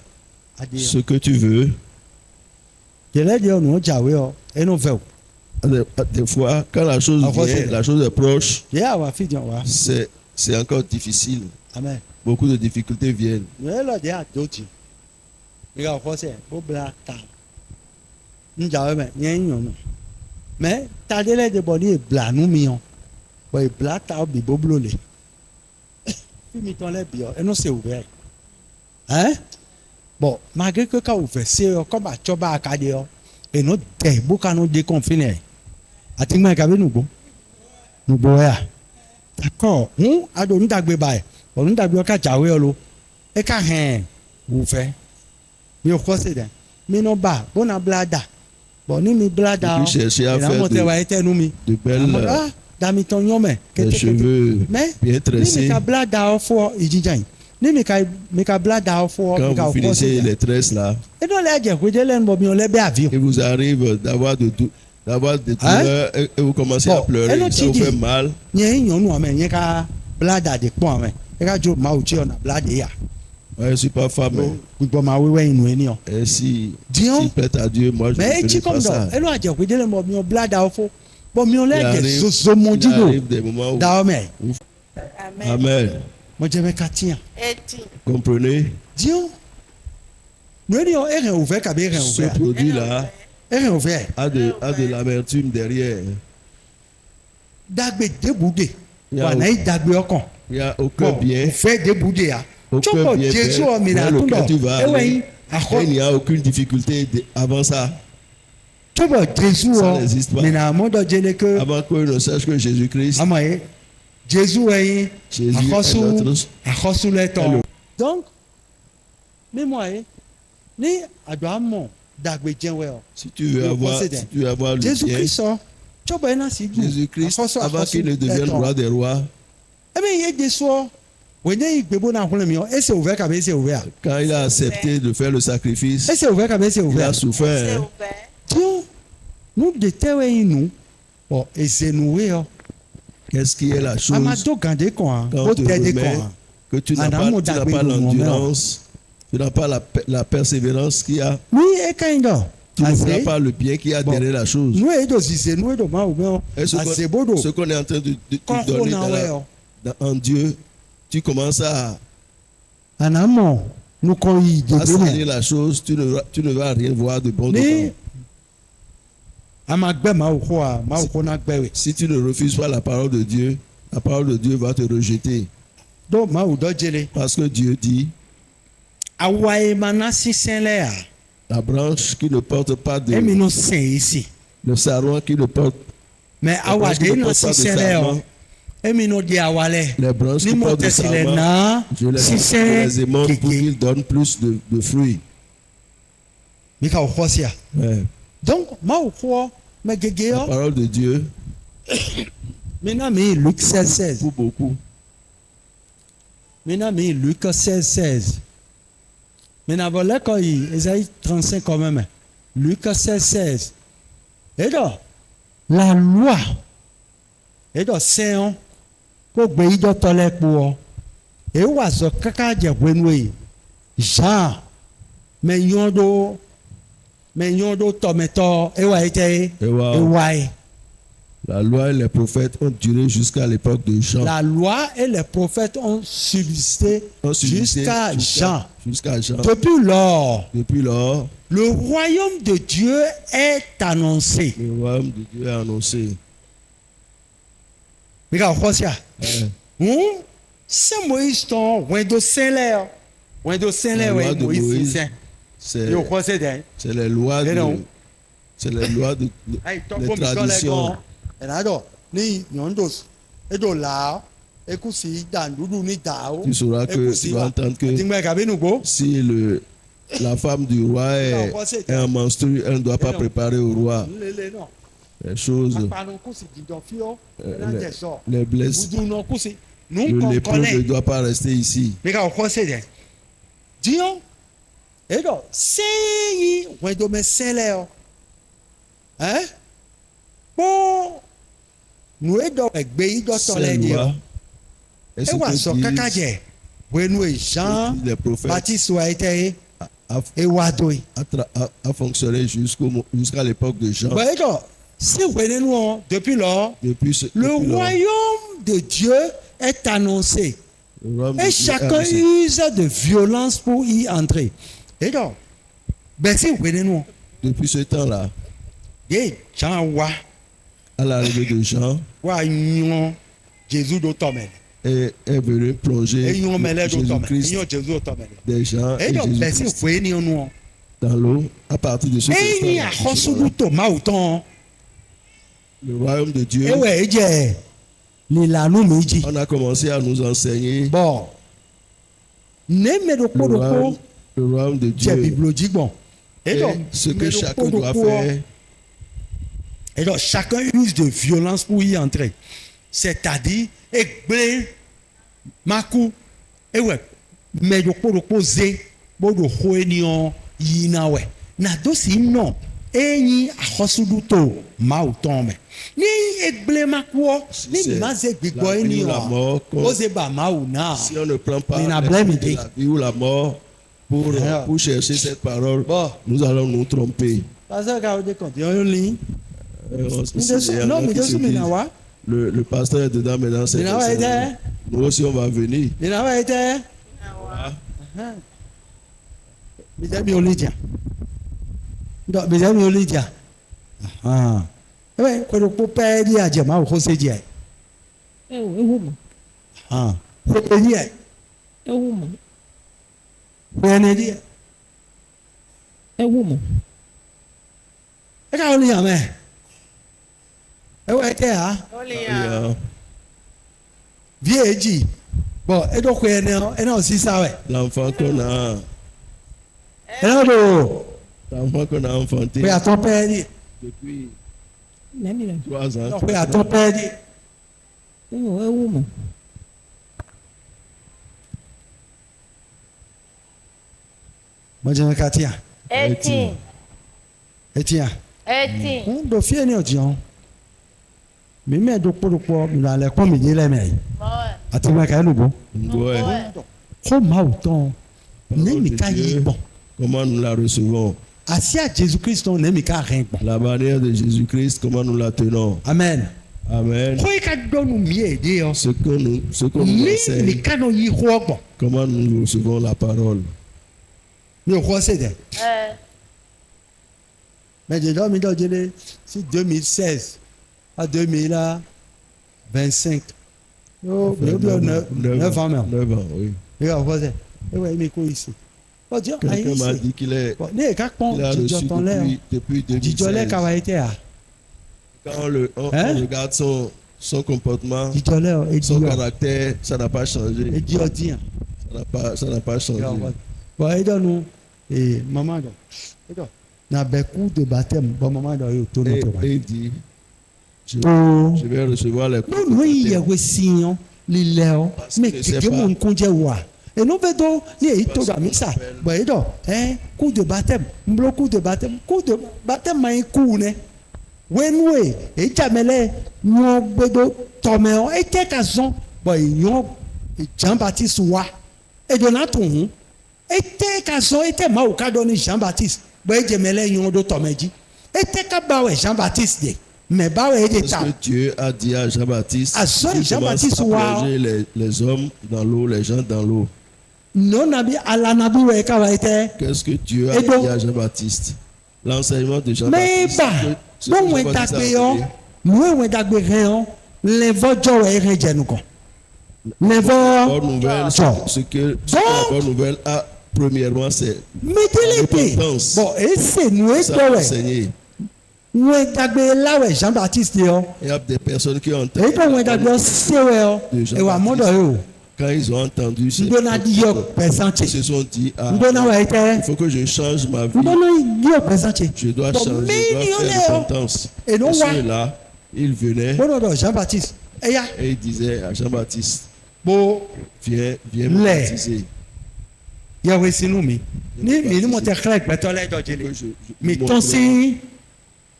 ade yo. ce que tu veux, Jele de yo nous jawe yo. E no ve o. des fois, quand la chose Ah, ouais, vient, c'est- la chose est proche, Je ya wa fi jan wa. c'est encore difficile. Amen. Beaucoup de difficultés viennent. Nous e lo de a doji. Mi ka ko se bo bla ta. Njawe me yen yon no. Mais ta de le de body e bla nu mi yon. Bo e bla ta bi bo blo le. Fi mi ton le bi yo. E no se ouvert. Hein? Bon, malgré que quand vous faites c'est comme à Choba Akadio, et nous dé, beaucoup nous déconfinés. À Tingma Kabe nous bon. Nous bon ya. D'accord. A do nous dagbe bae. Bon nous dagbe ka jawe lo. E ka hen vous fait. Mi o ko se den. Mi no ba, bon na blada. Bon ni mi blada. Et puis chercher à faire monter wa ete nous mi. de belles Ah, dami ton yome. des cheveux Mais bien ni mi tressés. ka blada o fo ijijan. Ni mi ka blada o fo Quand mi ka vous o ko finissez se. les tresses là, Et donc là, j'ai dit, là, bon, on l'a bien avion. et vous arrive d'avoir des Hein? douleurs et vous commencez Bon, à pleurer, elle ça vous dit- fait mal. Nye yon nou ame, nye ka blada de pon ame. E ka jo ma uchi on a blada ya. Ouais, je ne suis pas femme. Gbogbo ma wewe inu eni yon. Et si Dion. s'il plaît à Dieu, moi je Mais ne e chi connais pas kom do, ça. e nou a je kwede le mo mi yon blada ofo. Bon mi yon Il le de arrive- so mon il digo. arrive des moments où... Da ome. Amen. Mo je me ka tiyan. Comprenez? Dion. Nou eni yon e ren ouve ka be ren Ce ouve. produit-là E ren ouve. a de l'amertume derrière. Dagbe deboude. Ya Wa o- na yi dagbe okon. Il n'y a aucun Bon, bien. ouve deboude ya. Aucun Chopo bien Jesu fait o mi na vers tun lequel tu do. vas E we aller. yin. Et il n'y a aucune difficulté avant ça. Chopo Jesu Ça o n'existe pas. mi na mo do jele ke. Avant qu'on ne sache que Jésus-Christ, Ama ye Jesu ẹyin Jésus est notre... akọsùlẹ tọ. Hello. Donc mímọ ye ní àdó àmọ dàgbé jẹwẹ ọ. Si tu veux avoir, si tu veux avoir le Jésus bien, Christ sọ tsọbọ yẹn náà sì dùn. Jésus-Christ, avant qu'il ne devienne roi des rois, ẹbí yé Jésus ọ wònyẹ ìgbébó náà kúnlẹ̀ mi ọ ẹsẹ̀ òfẹ́ kàbí ẹsẹ̀ òfẹ́ à. quand il a accepté de faire le sacrifice, ẹsẹ̀ òfẹ́ kàbí ẹsẹ̀ il òfẹ́ à. a souffert. Hein. Tiɲɛ nu de tẹ́wẹ́ yín nu ọ ẹsẹ̀ nuwé ọ. Qu'est-ce qui est la chose Amado gàdé kàn án quand ó on te tẹ́ de remet kàn án. que tu n'as Adamu pas dàgbé lu wọn l'endurance, tu n'as pas la persévérance qu'il y a, ní ẹ̀ka yín dọ̀ tu ne verras àṣẹ. pas le bien qu'il y a Bon. derrière la chose. Nous edo sise nous edo ma oubien Et asebodo ce qu'on est en train de te kɔnkɔ donner na wɛ ɔ en Dieu, tu commences à anamɔ nukɔ yi salir jebe la chose, tu ne vas rien voir de bon ni dedans. ama gbɛ maaw kɔ a maaw kɔ na gbɛ we Si tu ne refuses pas la parole de Dieu, la parole de Dieu va te rejeter. do maaw dɔ jele Parce que Dieu dit, awaye ma na sisɛn lɛ ya la branche qui ne porte pas de... emi no sɛn yi si Le sarment qui ne porte... mɛ awa de na sisɛn lɛ yɔ emi no di awa lɛ Les branches ni qui mo portent de tɛsi lɛ sarment, na je les sisɛn aimante pour keke qu'ils donnent plus de fruits. mi ka o kɔ si ya Ouais. donc maaw kɔ mɛ gege La yɔ parole de Dieu, mi na mi Luc 16:16 pour beaucoup, mi na mi Luc 16:16 mi na bɔ lɛ kɔ yi Esaïe 35 quand même Luc 16:16 et donc la loi et donc sɛn ko gbe yi dɔ tɔ lɛ kpɔ e wa zɔ kaka dze wenu yi Jean mɛ nyɔ do tɔmɛtɔ e wa yi tɛ Et wa- e wa yi la loi et les prophètes ont duré jusqu'à l'époque de Jean. la loi et les prophètes ont subsisté Ont subsisté jusqu'à Jean. Jusqu'à Jean. Depuis lors, Depuis lors, le royaume de Dieu est annoncé. le royaume de Dieu est annoncé. Mika Okosia. Ouais. C'est Moïse ton Wendo Saint-Lair. Wendo Saint-Lair, La loi oui, de Moïse Moïse, Saint. C'est Yo Okosia den. c'est les lois Et non. de... C'est les lois de... Ay, ton les ko mi so le traditions. gan. Enado ni yondo edo la ekusi dandudu ni dao. Tu sauras que tu vas entendre que Tingba kabenu go. si la femme du roi est un menstru, elle ne doit pas préparer au roi Lele non. les choses. Apanu kusi didon fio. Les blessés. Udu no kusi. Nous Le lépreux ne connaît. doit pas rester ici. Mika Okosia den. Dion. Edo seyi Wendo me Saint-Lair. Hein? Bon, nous aidons egbe do Ces tole di lois, o est-ce e wa que so disent kaka je wenu e Jean les prophètes Baptiste wa ite a, e wa do a fonctionné jusqu'à l'époque de Jean? ba edo si wenu no depuis lors Depuis ce, le depuis lors, royaume de Dieu est annoncé le royaume de et Dieu chacun est annoncé. use de violence pour y entrer et donc ben si wenu no Depuis ce temps-là, ye Jean wa à l'arrivée de Jean, wa nyon Jésus do tomel est venu plonger e nyon mele do tomel Jésus-Christ nyon Jésus do tomel des gens et et donc ben si Jésus-Christ wenu no dans l'eau. À partir de ce e ni instant, akhosudu to ma uton le royaume de Dieu, ewe eje lilanu meji on a commencé à nous enseigner bon ne medokpodokpo le royaume de je Dieu biblioji gbọn et ce que chacun doit faire. et donc chacun use de violence pour y entrer c'est-à-dire egble maku ewe medokpodokpo ze bodo xɔ eniyan yina wɛ na do si nɔ eyin akɔsudu to mawu tɔn mɛ ni egble makuɔ ni C'est ma ze la gbigbɔ vie ou la eniyan mort, o ze ba mawu na Si on ne prend pas Mais la la blême idée. vie ou la mort pour chercher cette parole, Bon. nous allons nous tromper. pastor ka o de kɔntiɲɛ li Non, mi de su mi na wa le pasteur est dedans maintenant. mi na wa yi tɛ Nous aussi, on va venir. mi na wa yi tɛ mi tɛ mi o li jan dɔ mi tɛ mi o li jan ɛ kodokpo pɛɛ di a jɛ ma o ko se jɛ Ewu mọ̀. ko se jɛ Ewu mọ̀. pɛɛnɛ di Ewu mọ̀. ɛ ka o li yan mɛ ɛ wa yi tɛ ha Yeah. vie eji bɔn e dɔ ko ɛnɛ o sisan wɛ L'enfant qu'on a, ɛnɛ do l'enfant qu'on a enfanté pe atɔ pɛɛ di depuis Lẹ́mi rẹ̀. 3 ans. pe atɔ pɛɛ di. Ewu mọ̀. mɔjɛnɛ ka ti yan eighteen e ti yan eighteen n do fie ni o diyan mi mɛ do kpodokpɔ mi na lɛ kpɔ mi yi lɛ mɛ mɔɛ a ti mɛ ka ɛnu bo Ouais. ko maaw tɔn ne mi ka yi gbɔn Comment nous la recevons? asi a Jésus Christ tɔn ne mi ka hɛn gbɔn La manière de Jésus-Christ, comment nous la tenons? amen Amen. ko i ka dɔnnu mi ye de yɔ Ce qu'on nous ni mi enseigne, ka dɔn yi xɔ gbɔn comment nous recevons la parole. mi o xɔ se dɛ ɛ mɛ jɛjɔ mi dɔ jele si 2016 à 2025 yo mi o bi o 9 ans mɛ o 9 ans, oui. mi ka xɔ se e wa mi ko yi se bɔn jɔ a Quelqu'un yi m'a se dit qu'il est, bɔn ne ye ka il kpɔn a jijɔ reçu tɔn lɛ depuis jijɔ lɛ 2016. ka wa ye tɛ ya Quand on Hein? regarde son comportement, jijɔ lɛ o e di son yɔ caractère, ça n'a pas changé. e di yɔ di yan. Ça n'a pas changé. Bon, et donc nous, et maman, na bɛ coup de baptême, bon maman dɔ y'o to Et, ne tɛ wa. et il dit, je To vais recevoir les coups de n'olu yi baptême. yɛ ko siyan lilɛ o, Parce mɛ que c'est keke pas- mun kunjɛ wa. Et nous bɛ to ni èyí to da mi sa, Parce qu'on bon et donc, coup de baptême, n bolo coup de baptême ma ye coup ne. Wenu ye, èyí jamɛlɛ ɲɔ gbɛdo tɔmɛ o, e tɛ ka zɔn, bon ɲɔ Jean Baptiste wa, e donna tun hun. E tɛ ka zɔn e tɛ maaw ka dɔn ni Jean Baptiste bɔn e jɛmɛlɛ ɲɔgɔn do tɔmɛ ji e tɛ ka baw ye Jean Baptiste de mɛ baw ye de Parce ta que Dieu a dit à Jean-Baptiste, Ah, ça, qu'il Jean-Baptiste, commence à wow. plonger les hommes dans l'eau, les gens dans l'eau. nɔnabi alanabi wɛ ka wa ye tɛ Qu'est-ce que Dieu a Et donc- dit à Jean-Baptiste? L'enseignement de mɛ Jean-Baptiste. ba ce que n'o wɛ Jean-Baptiste a dagbe yɔ enseigné, n'o wɛ dagbe hɛn yɔ lɛnfɔ jɔ wɛ hɛn jɛnu kɔ bonne lɛnfɔ nouvelle, jɔ ce que Donc- la bonne nouvelle a, premièrement, c'est mɛtɛlɛ pe repentance. bɔn ese n'o ye ça dɔ wɛ enseigné. n'o ye dagbe la wɛ Jean Baptiste yɔ Il y a des personnes qui ont eyi entendu dɔ wɛ dagbe yɔ se wɛ yɔ ewa mɔ dɔ ye o quand ils ont entendu n donna di yɔ ils pɛsɛn se sont dit, ah, n donna wɛ il tɛ. faut que je change ma vie. Mbɔnɔ yi o pɛsɛnti. Je dois changer, je dois faire repentance. Et non, Et ouais. ceux-là, ils venaient Bɔnɔ dɔ Jean Baptiste. Eya et ils disaient à Jean-Baptiste, bo viens me Lait. baptiser. yawe sinu mi. Ni mi ni mo tɛ xlɛ gbɛtɔ lɛ dɔ Que jeli. je Mi montre- tɔnsi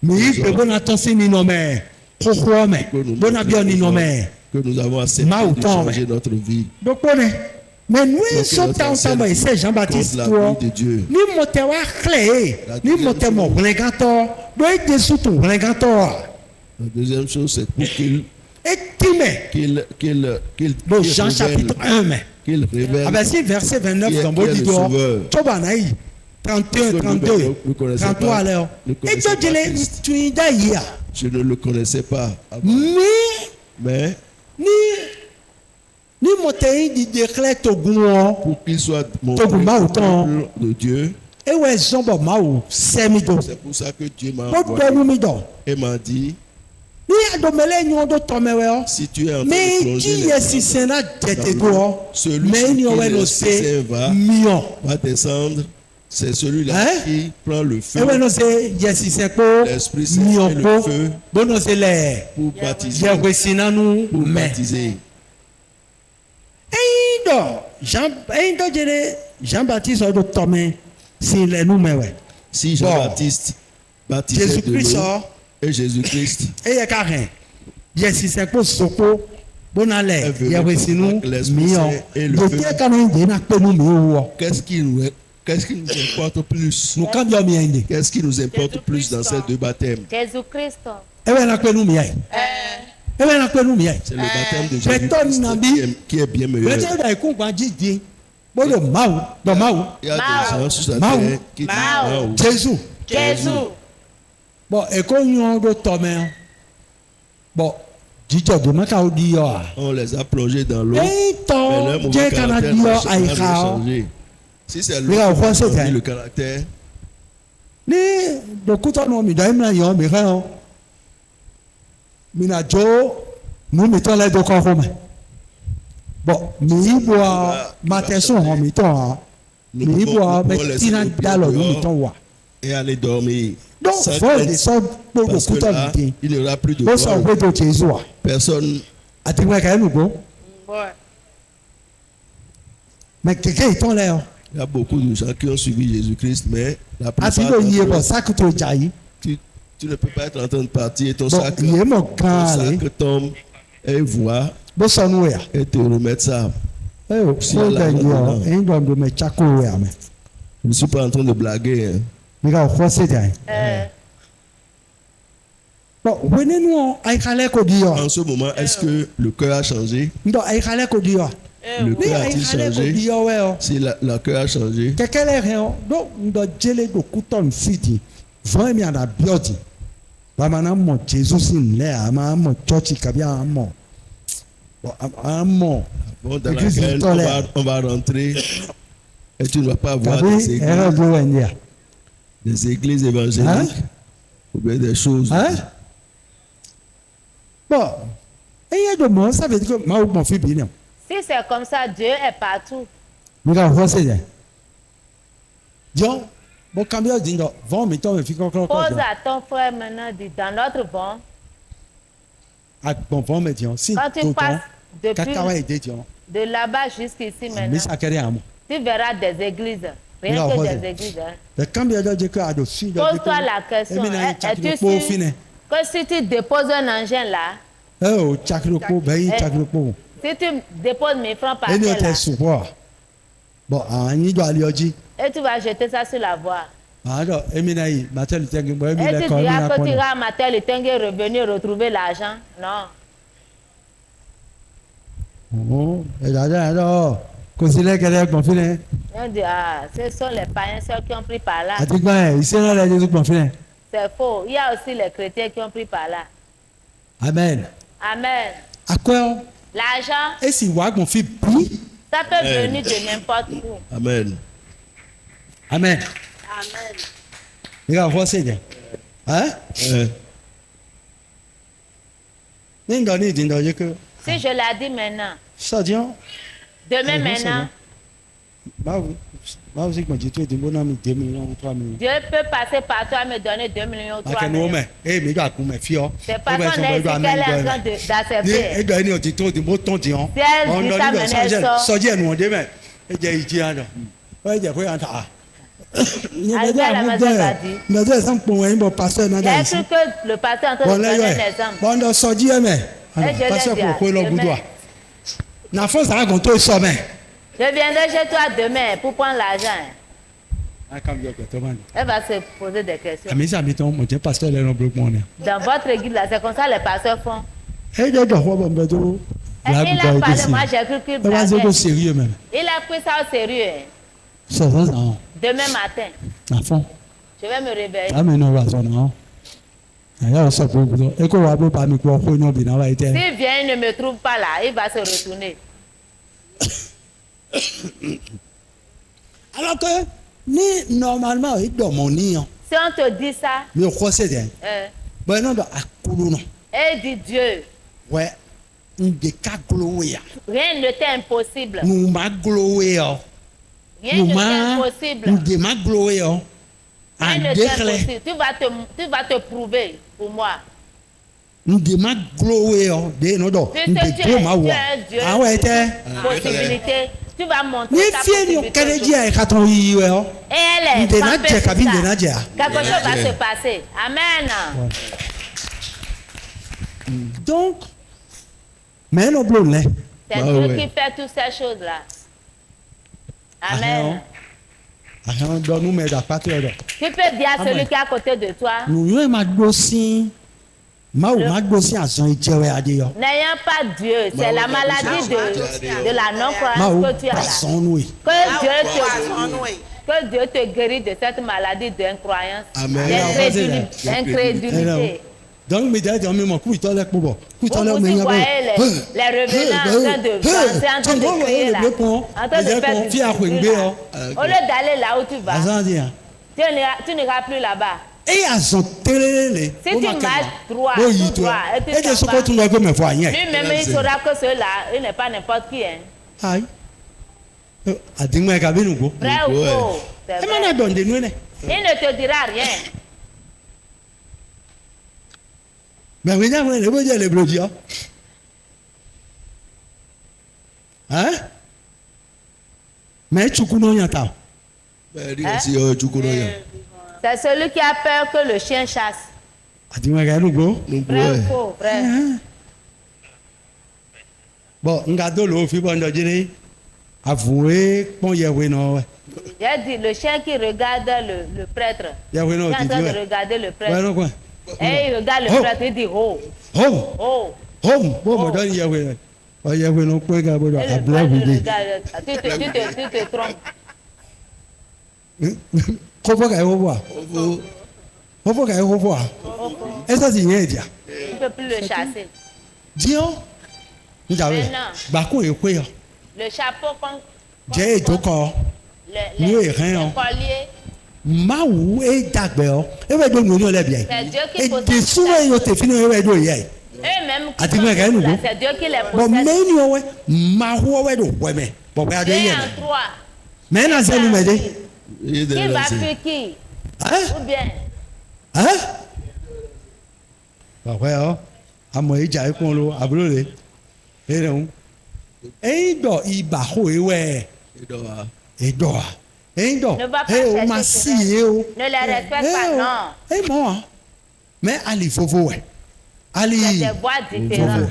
mi yi gbɛgbɛ na tɔnsi mi nɔ mɛ. xoxoa me Que nous bona bia ni no me que nous avons accepté Ma de autant, changer notre vie. donc pone mais nous Donc, sommes notre tant ancienne mais c'est Jean-Baptiste contre la vie de Dieu. ni moté wa clé ni moté mo blingato do e Jésus ton blingato La deuxième chose, c'est pour qu'il et time bon qu'il Jean révèle, chapitre 1 mais qu'il révèle ah ben si verset 29 qui est- dans qui est bodi le do sauveur. toba na yi 31 Nous 32 ne connaissons 33 pas- alors ne et connaissons to pas jele Christ. tu da yi a Je ne le connaissais pas avant. Mais ni moté yi di déclare togun pour qu'il soit mon Togo Mao, peuple de Dieu, e we zombo mawo semi do c'est pour ça que Dieu m'a bo envoyé do mi do et m'a dit, ni adomele nyo do tome we o si tu es en train de mais plonger qui les est si c'est na jete do o Celui mais sur ni qui o we no l'Esprit Saint se va, mion va descendre, c'est celui-là Hein? qui prend le feu e we no se yesi se ko L'Esprit Saint mion et le ko feu bo no se le pour baptiser. je wesinanu Pour mais baptiser. Eyin do jere Jean-Baptiste o do tome si le nu me we Si Jean-Baptiste baptisait de Jésus-Christ l'eau o et Jésus-Christ e ye ka ren yesi se ko soko bona le Est venu ye wesinu avec l'Esprit mion Saint et le do feu. tie kana nde na pe nu mi wo qu'est-ce qui nous importe plus? nu kan bio mi ende Qu'est-ce qui nous importe plus dans ces deux baptêmes? Jésus-Christ. e we na pe nu mi ai e we na pe nu mi ai C'est le baptême de Péton Jésus-Christ Nabi. qui est bien meilleur. bete da ikun gba jide bo do mawu Il y a des gens sur sa Mao. terre qui disent Mao. Mao. Jésus Jésus. bon e ko yon do tome bon jíjọ do maka o di yo a On les a plongés dans l'eau. e Mais to leur je mauvais kana caractère di yo n'a rien ai ka o changé. Si c'est Oui, l'eau on qui voit a ça, changé hein. le caractère, ni dokuta no mi da imla yo mi ran o mi na jo nu mi to le do ko ko me bon mi bo mateson ho mi to ha nous mi bo pouvons me laisser tina nos pieds dalo nu mi to dehors wa et aller dormir. donc Sans faut crainte, de so gbogbo parce que kuta là, mi il n'y aura plus de bo so vol. gbe do Jesu a Personne. ati we ka enu go Ouais. me keke iton le o Il y a beaucoup de gens qui ont suivi Jésus-Christ, mais la ati plupart lo yie d'entre bo eux, sakuto jayi tu ne peux pas être en train de partir et ton bon sac, yie mo ton kan le sac tombe et voit bo so nu ya et te remettre ça. e o Si ko elle de a yo raison. en do me chako we ame Je ne suis pas en train de blaguer. Hein. mi ka o se jayi Euh, bon wene nu ai kale ko di yo En ce moment, est-ce que le cœur a changé? ndo ai kale ko di yo Le ni cœur ai a-t-il kale ko changé? di yo we o Si le cœur a changé, kekele he o do ndo jele do kuton fiti von mi ada bioti bama na mo Jesus sin le ama mo church kabi ama bon ama bon, dans L'église laquelle tolère. on va rentrer et tu ne vas pas voir kabi ero do wendia des églises évangéliques ou bien des choses. hein bon eye do mo ça veut dire que ma mo fi bi ne si c'est comme ça, Dieu est partout. mi ka ho se je jo bo kambi o dindo von mi to me fi kokoro ko Pose jo à ton frère maintenant, dit, dans notre vent, bon von me dio si quand tu passes kakawa depuis ede dio de là-bas jusqu'ici mi maintenant, sa kere amo tu verras des églises. Rien Non, que José. des églises. Hein. the kambi o je ko ado fi do Pose-toi la question. Es-tu sûr que si tu déposes un engin là, o chakiro ko be chakiro ko si tu déposes 1000 francs par eni o terre là, te support bon anyi do alioji et tu vas jeter ça sur la voie. ado emi na yi matel tengi bo emi Et le tu ko emi diras na que ko tu iras à Matel et Tengue revenir retrouver l'argent. Non. oh e da do ko si le kere gbon fine On dit, ah, ce sont les païens ceux qui ont pris par là. ati gba e ise na le jesu gbon fine C'est faux. Il y a aussi les chrétiens qui ont pris par là. amen Amen. akwa L'argent, e si wa gbon fi bi ça peut Amen. venir de n'importe où. Amen. amen Amen. mi ka ho se je hein ni ndo ni dindo je ko Si je l'ai dit maintenant, so dio demain Eh, maintenant, báwo sì gbọ̀njì tó ìdìbò náà mi 2 millions 3 millions. Dieu peut passer par toi et me donner 2 millions ou 3 akẹ́ni millions. wọ́n mẹ̀ ẹ́ mi gbà kún mẹ̀ fi ọ́. C'est pas qu'on est ici qu'elle est en train ní d'accepter. ẹgbẹ́ ẹni ọ̀tí tó ìdìbò tán ti hàn. Si elle dit ça, níbẹ̀ maintenant, elle sort. sọ́jí ẹnu ọ̀dẹ́ mẹ̀ ẹ jẹ́ ìjì àná wọ́n ẹ jẹ́ kó yàn tà. Arrivé à la maison, il va dire. Mais deux exemples pour un pasteur n'a J'ai pas cru que le pasteur est en train Bon de là, donner un ouais. exemple. Bon, on sort Dieu, mais. Et je l'ai Pasteur dit, pour quoi le demain. boudoir. Na force, ça a compté au sommet. Je viendrai chez toi demain pour prendre l'argent. Elle va se poser des questions. Mais ça, mettons, mon Dieu, pasteur, il est nombreux pour moi. Dans votre église, là, c'est comme ça les pasteurs font. Et il a droit, bon, ben, tout. Et il a parlé, moi j'ai cru qu'il Il va blaguait. être sérieux, même. Il a pris ça au sérieux. Ça, non. Demain matin, À fond. je vais me réveiller. Ah, mais non, raison, non. Il y a ça pour vous. Et qu'on va pas me croire, non, bien, on va être. S'il vient, il ne me trouve pas là, il va se retourner. Alors que, ni normalement, il doit mon nid. Si on te dit ça, Mais au croix, c'est bien. Ben non, à Koulou, non. et dit Dieu, Ouais. Des cas glowés. rien ne t'est impossible. Nous m'a glowé. Rien ne t'est impossible. Nous des m'a glowé. Rien En ne t'est déclin. impossible. Tu vas te prouver pour moi. Nous des m'a glowé. Des non, non. Puisque Nous des tu gros es ma Dieu, Dieu, Ah ouais, t'es. possibilité. Tu vas montrer Ni ta fier ni possibilité. Canadien et Caton y est. Et elle est Nous des campée nadja, sur cabine ça. de nadja. Quelque chose va se passer. Amen. Donc, mais non, bleu, là. C'est Bah Dieu ouais. qui fait toutes ces choses-là. Amen. Amen. Donc, nous, mais d'après, Tu peux dire à celui qui est à côté de toi, nous, nous, ma glossi. Ma ou ma glossi à son étier, à dire. n'ayant pas Dieu, c'est la maladie de la Ma non-croyance ou que tu as là. poisson, oui. Que Dieu te guérit de cette maladie d'incroyance, Amen. d'incrédulité. Donc, mais d'ailleurs, même coup, il t'a l'air pour bon. Vous aussi voyez les revenants en train de danser, en train de crier là, en train de faire du bruit là. Au lieu d'aller là où tu vas, tu n'iras plus là-bas. Et à son télé, Si tu marches droit, tout droit, et tu et de ce t'en que tu vas, n'as me voir rien. lui-même il saura que ceux-là, il n'est pas n'importe qui. Hein. Aïe. À dire, moi, cabine ou quoi? Vrai ou Ouais. faux? C'est Et vrai. maintenant, donne des noix. Il ne te dira rien. Mais regarde, le beau Dieu, le beau Dieu. Hein? Mais tu connais rien, t'as. C'est celui qui a peur que le chien chasse. À dire, moi, regarde, nous, gros. Vrai ou faux? Vrai. Bon, on garde l'eau, puis bon, avouez, bon, il y a oui, non. J'ai dit, le chien qui regarde le prêtre, Il y a oui, qui non, est en tu train dis, de regarder le ouais, prêtre, non, quoi. et il regarde le Oh. prêtre, il dit, oh, Home, oh. home, bon, mon donne, il y a oui. Il y a oui, non, quoi, gars, bon, Et à le blague, prêtre oui. regarde, tu te trompes. Comment qu'elle revoit? Comment qu'elle revoit? Et ça, c'est rien, dia. Tu ne peux plus le chasser. Dis, nous avons. Maintenant. Bah, quoi, et quoi? Le chapeau, J'ai tout corps. Nous, et rien. le collier, Maou et Dagbel, et ouais, donc nous les bien. c'est Dieu qui Et possède. des souvent, il te finit, et ouais, donc, yeah. Eux-mêmes qui Ah, tu sont me regardes, là, nous? c'est Dieu qui les Bon, mais possède. nous, ouais, Mahou, ouais, donc, ouais, mais. Bon, regardez, Deux yeah. en trois. Mais, non, c'est nous, mais, Qui va fuir qui? hein? Ou bien, Hein? Bah, ouais, hein? À moi, il y a un peu, à brûler. Et non. Et il bat, et ouais. Et dort. Et dort. Ne va pas Et on chercher m'a cela. scié, oh. ne les respecte pas, non. Et moi, mais allez, faut voir. Allez. C'est des voix différentes.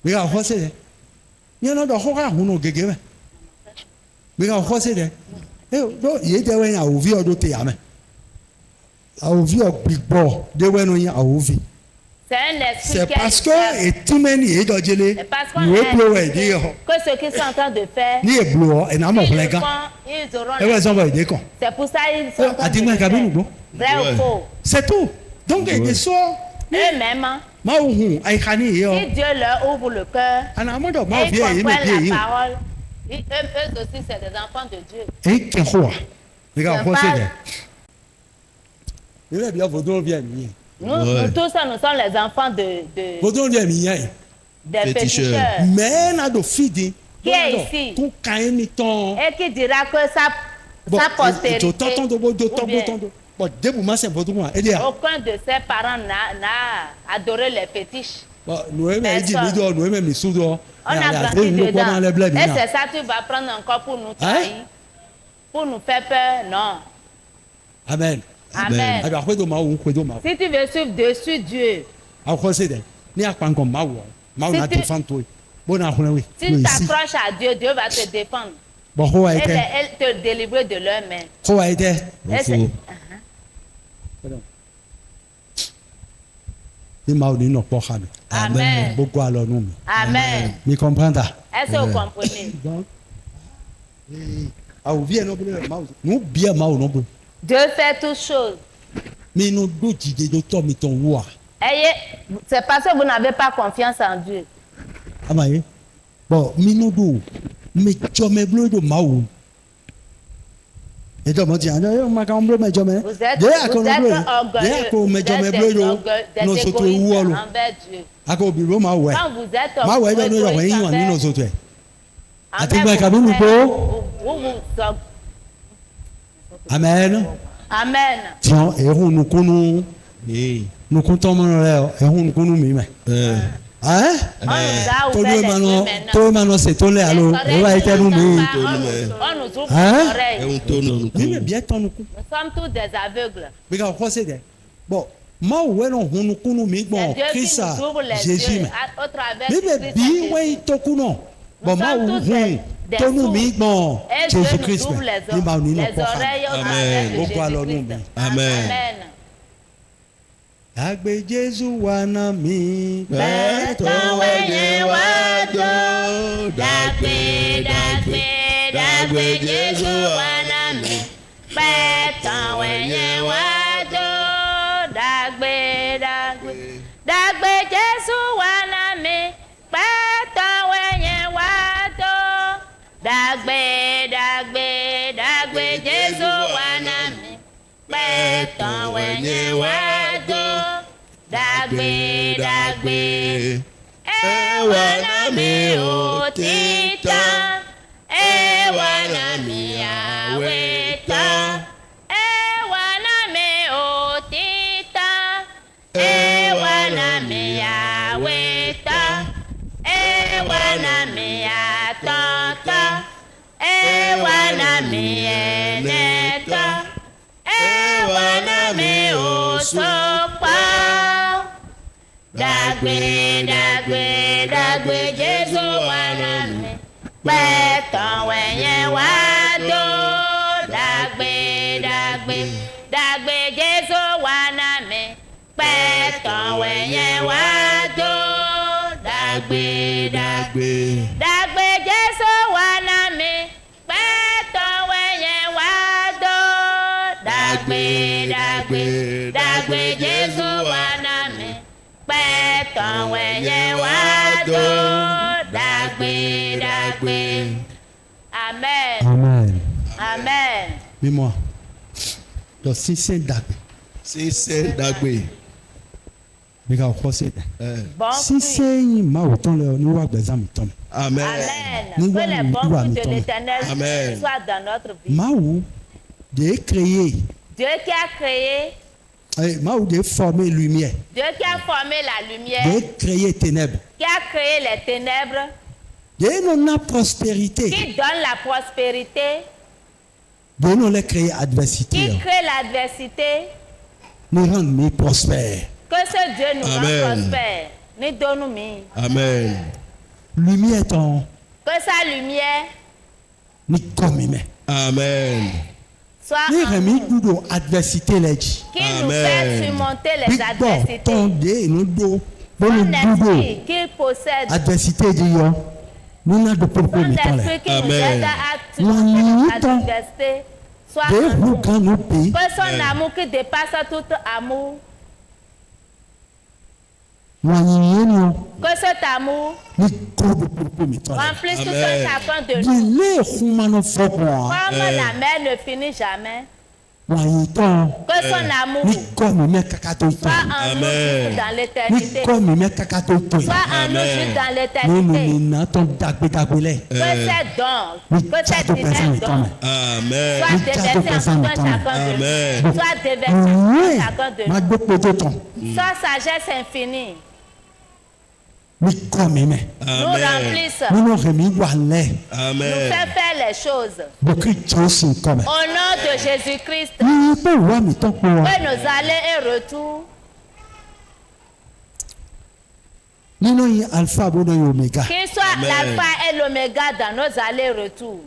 Regarde, quoi c'est? Il y en a d'autres qui ont gagné. Regarde, quoi c'est? Eh, donc, il y a des gens qui ont vu d'autres yamé. A vu un big ball. Des gens qui ont vu. C'est un esprit C'est qui parce est que et tout le monde est dans le C'est parce qu'on nous a est bleu, dit dire. que ce qu'ils sont en train de faire, Ni est bleu, et n'a pas ils plein le gars. font, ils auront Et ouais, on va aider quoi. C'est pour ça qu'ils sont en train A de dit moi le cabine ou faire. bon? Vrai ou faux? C'est tout. Donc, il y a des soirs. Eux-mêmes, hein, Ma ou ay khani yo. si Dieu leur ouvre le cœur, Ana mo do ma et ils vie comprennent la parole, eux aussi, c'est des enfants de Dieu. Et qui quoi? Regarde, quoi C'est c'est? pas- Il est bien votre bien mi. Nous tous, nous sommes les enfants Votre bien mi. des Féticheurs. féticheurs. Mais na do fidi. Qui est ici? Tout quand ni ton. Et qui dira que sa postérité, ou bien, Bon, debout moi c'est votre moi. Et là. aucun de ses parents n'a adoré les fétiches. Bon, nous même dit Personne. nous do, nous même sous do. On a grandi dedans. Et c'est ça que tu vas prendre encore pour nous trahir. pour nous faire peur, non. Amen. Amen. Alors après de maou, après de maou. Si tu veux suivre dessus Dieu, Après c'est de. Ni a pas encore maou. Maou Si na tu- défendre toi. Bon na oui. si tu t'accroches à Dieu, Dieu va te défendre. Bon ho a Elle, été. elle te délivrer de leurs mains. Ho a été. Elle, c'est- Ni maou ni no po khame. Amen. Beaucoup alors nous. Amen. Mi comprendre. Est-ce que vous comprenez? Donc ah ou bien non maou. Nous bien maou non. Dieu fait toutes choses. Mais nous do djide do to mi ton wa. Ayez, c'est parce que vous n'avez pas confiance en Dieu. Amaye. Bon, mi no do. Mi chome blo do maou. Et donc, on dit, on m'a quand même dit, Vous êtes orgueilleux. Vous êtes nous des autres, égoïstes envers Dieu. à quoi biro ma ouais. Quand vous êtes Ma ouais, ben nous avons égoïste eu envers- nous autres. envers Ati ba ka vos bi frères, ko? vous- Amen. Amen. Tiens, et on nous connaît. Nous comptons mon là, et on nous connaît mais. Hein? On nous a Tout ouvert le les yeux maintenant, maintenant. tout le maintenant c'est tout le allô. Les Et va être nous mais. oreilles on nous ouvre Hein? les oreilles. Oui mais bien ton nous. Nous sommes tous des aveugles. Mais quand on sait bon, moi ouais non on nous connaît mais C'est bon, Dieu qui Christ nous ouvre les Jésus yeux mais. au travers Mais de mais Christ bien Jésus. ouais to kuno. Bon moi sommes tous des tout nous mais bon, Et Dieu Jésus nous Christ. ouvre Ni ma ni les no oreilles au Amen. travers de Beaucoup alors nous Jésus-Christ. mais. Amen. Amen. Agbe Jésus wa na mi. Bẹ́tọ̀ wẹ̀yẹ wá tó, dàgbé dàgbé dàgbé Jésù wà náà mi. Bẹ́tọ̀ wẹ̀yẹ wá tó, dàgbé dàgbé dàgbé Jésù wà náà mi. Bẹ́tọ̀ wẹ̀yẹ wá tó, dàgbé dàgbé dàgbé Jésù wà náà mi. Bẹ́tọ̀ wẹ̀yẹ wá tó. Dàgbé dàgbé ẹwà náà mi ò tí tán ẹwà náà mi àwẹ̀ tán ẹwà náà mi ò tí tán ẹwà náà mi àwẹ̀ tán ẹwà náà mi àtọ̀ tán ẹwà náà mi ẹ̀nẹ̀ tán ẹwà náà mi ò sọ́pọ̀. Dàgbé dàgbé dàgbé Jésù wà náà mi. Pẹ̀tàn wẹ̀yẹ wá tó. Dàgbé dàgbé dàgbé Jésù wà náà mi. Pẹ̀tàn wẹ̀yẹ wá tó. Dàgbé dàgbé dàgbé Jésù wà náà mi. Pẹ̀tàn wẹ̀yẹ wá tó. Dàgbé dàgbé dàgbé Jésù wà náà mi. Pẹ̀tàn wẹ̀yẹ wá tó. Dàgbé dàgbé. Amen. Amen. Amen. Mais moi. Donc si c'est d'agbe. C'est dàgbé. Mais quand on sait. Bon Si fruit. c'est ma autant le nous va des amis tom. Amen. Amen. Nous Que les allons bons nous fruits de allons l'Éternel Amen. soient dans notre vie. Ma ou de créer. Dieu qui a créé, Ma ou de former lumière. Dieu qui a formé la lumière, De créer ténèbres. qui a créé les ténèbres, De nous la prospérité. qui donne la prospérité, De nous la créer adversité. qui crée l'adversité, Nous rendre mais prospères. que ce Dieu nous Amen. rend prospère. Nous donne nous. Amen. Lumière ton Que sa lumière ni comme humain. Amen. soit Ni en remis nous, tout adversité les dit. qui nous Amen. fait surmonter les Bon, adversités. ton dé nous do. Bon Son nous do. esprit qui possède, Adversité dit yo. Nous n'a de pourquoi son nous parler. esprit qui nous Amen. aide à surmonter les adversités, soit De en vous nous. quand nous pays. Que son amour qui dépasse tout amour, que cet amour Ni code pourquoi nous parler. remplisse tout Amen. un chacun de nous. Ni les humano faut Comme la mer ne finit jamais, Moi ton que son amour ni comme mais kakato soit en nous Amen. jusque dans ni l'éternité. comme mais kakato to. Soit en nous Amen. jusque dans Nous nous l'éternité. n'a ton dagbe dagbele. Que ces dons, que ces divins dons Amen. soient déversés en tout un chacun de Amen. nous. Soient déversés en tout un chacun de Ma nous. do poto ton. Soit sagesse infinie, mi kọ́ mi mẹ́. nous remplisse, nínú rẹ̀mí wà lẹ̀. nous Amen. fait faire les choses. bókì jésù kọ́ mẹ́. Au nom de Jésus-Christ, ní pé ìwà mi tán pọ̀ wá. que nos allées et retours, nínú yìí alpha bó náà yóò omega. qu'il soit Amen. l'alpha et l'oméga dans nos allées et retours.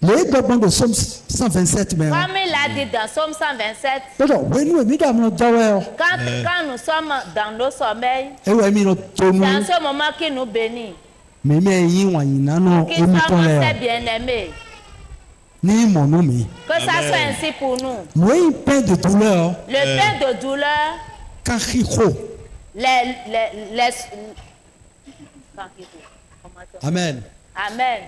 lèyí dọ́gbọ́n de Somme 127 mẹ́. Comme il a dit dans Somme 127, lọ́dọ̀ wẹ́nu èmi dààmú dọ́wẹ́ ọ. quand nous sommes dans nos sommeils, ewu ẹ̀mí lọ tó mú. dans ce moment qui nous bénit, mímí ẹ̀yìn wọ̀nyí nánú qu'il omi soit tán lẹ̀ très ọ. bien-aimé, ní ìmọ̀nú mi. que ça Amen. soit ainsi pour nous. lóyún pẹ́ de douleur Le pain de douleur, káhíhó. les... amen. Amen.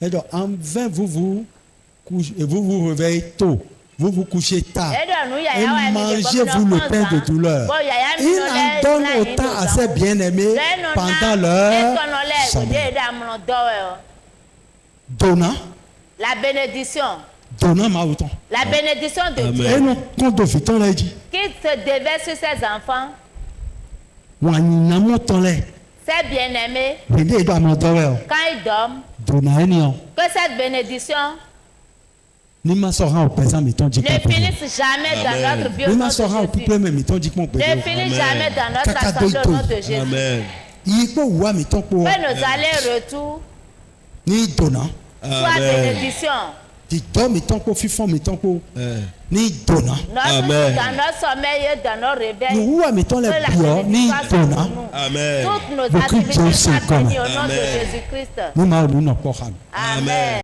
ẹ̀dọ̀ en vain vous vous réveillez tôt vous vous couchez tard et mangez-vous le pain de douleur. Il en donne autant à ses bien-aimés pendant leur sommeil. Donnant. La bénédiction. Donnant ma autant. La bénédiction de Amen. Dieu Et nous compte de viton l'a dit. qui se déverse sur ses enfants, Wani na mo ton le. ses bien-aimés, Bende edo amodore o. quand ils dorment, Donna eni o. que cette bénédiction Ni ma sora o pesa mi ton di ne pa. finisse jamais dans Amen. notre vie au Ni nom ma de sora o Jésus. puple me mi ton di pon pe. Ne finisse jamais dans notre Kaka assemblée au nom doito. de Jésus. Amen. Ipo wa mi ton po. Que nos allers-retours Ni donna. soient Amen. bénédiction. Di do mi ton po fifon mi ton po. Eh. Ni donna. Amen. Dans notre sommeil et dans nos réveils, Ni wa mi ton le que la bio ni bénédiction soit donna. sur nous. Amen. Toutes nos Beaucoup de activités gens soient sont comme- bénies au nom de Amen. Jésus-Christ. Ni ma o ni no po ham. Amen.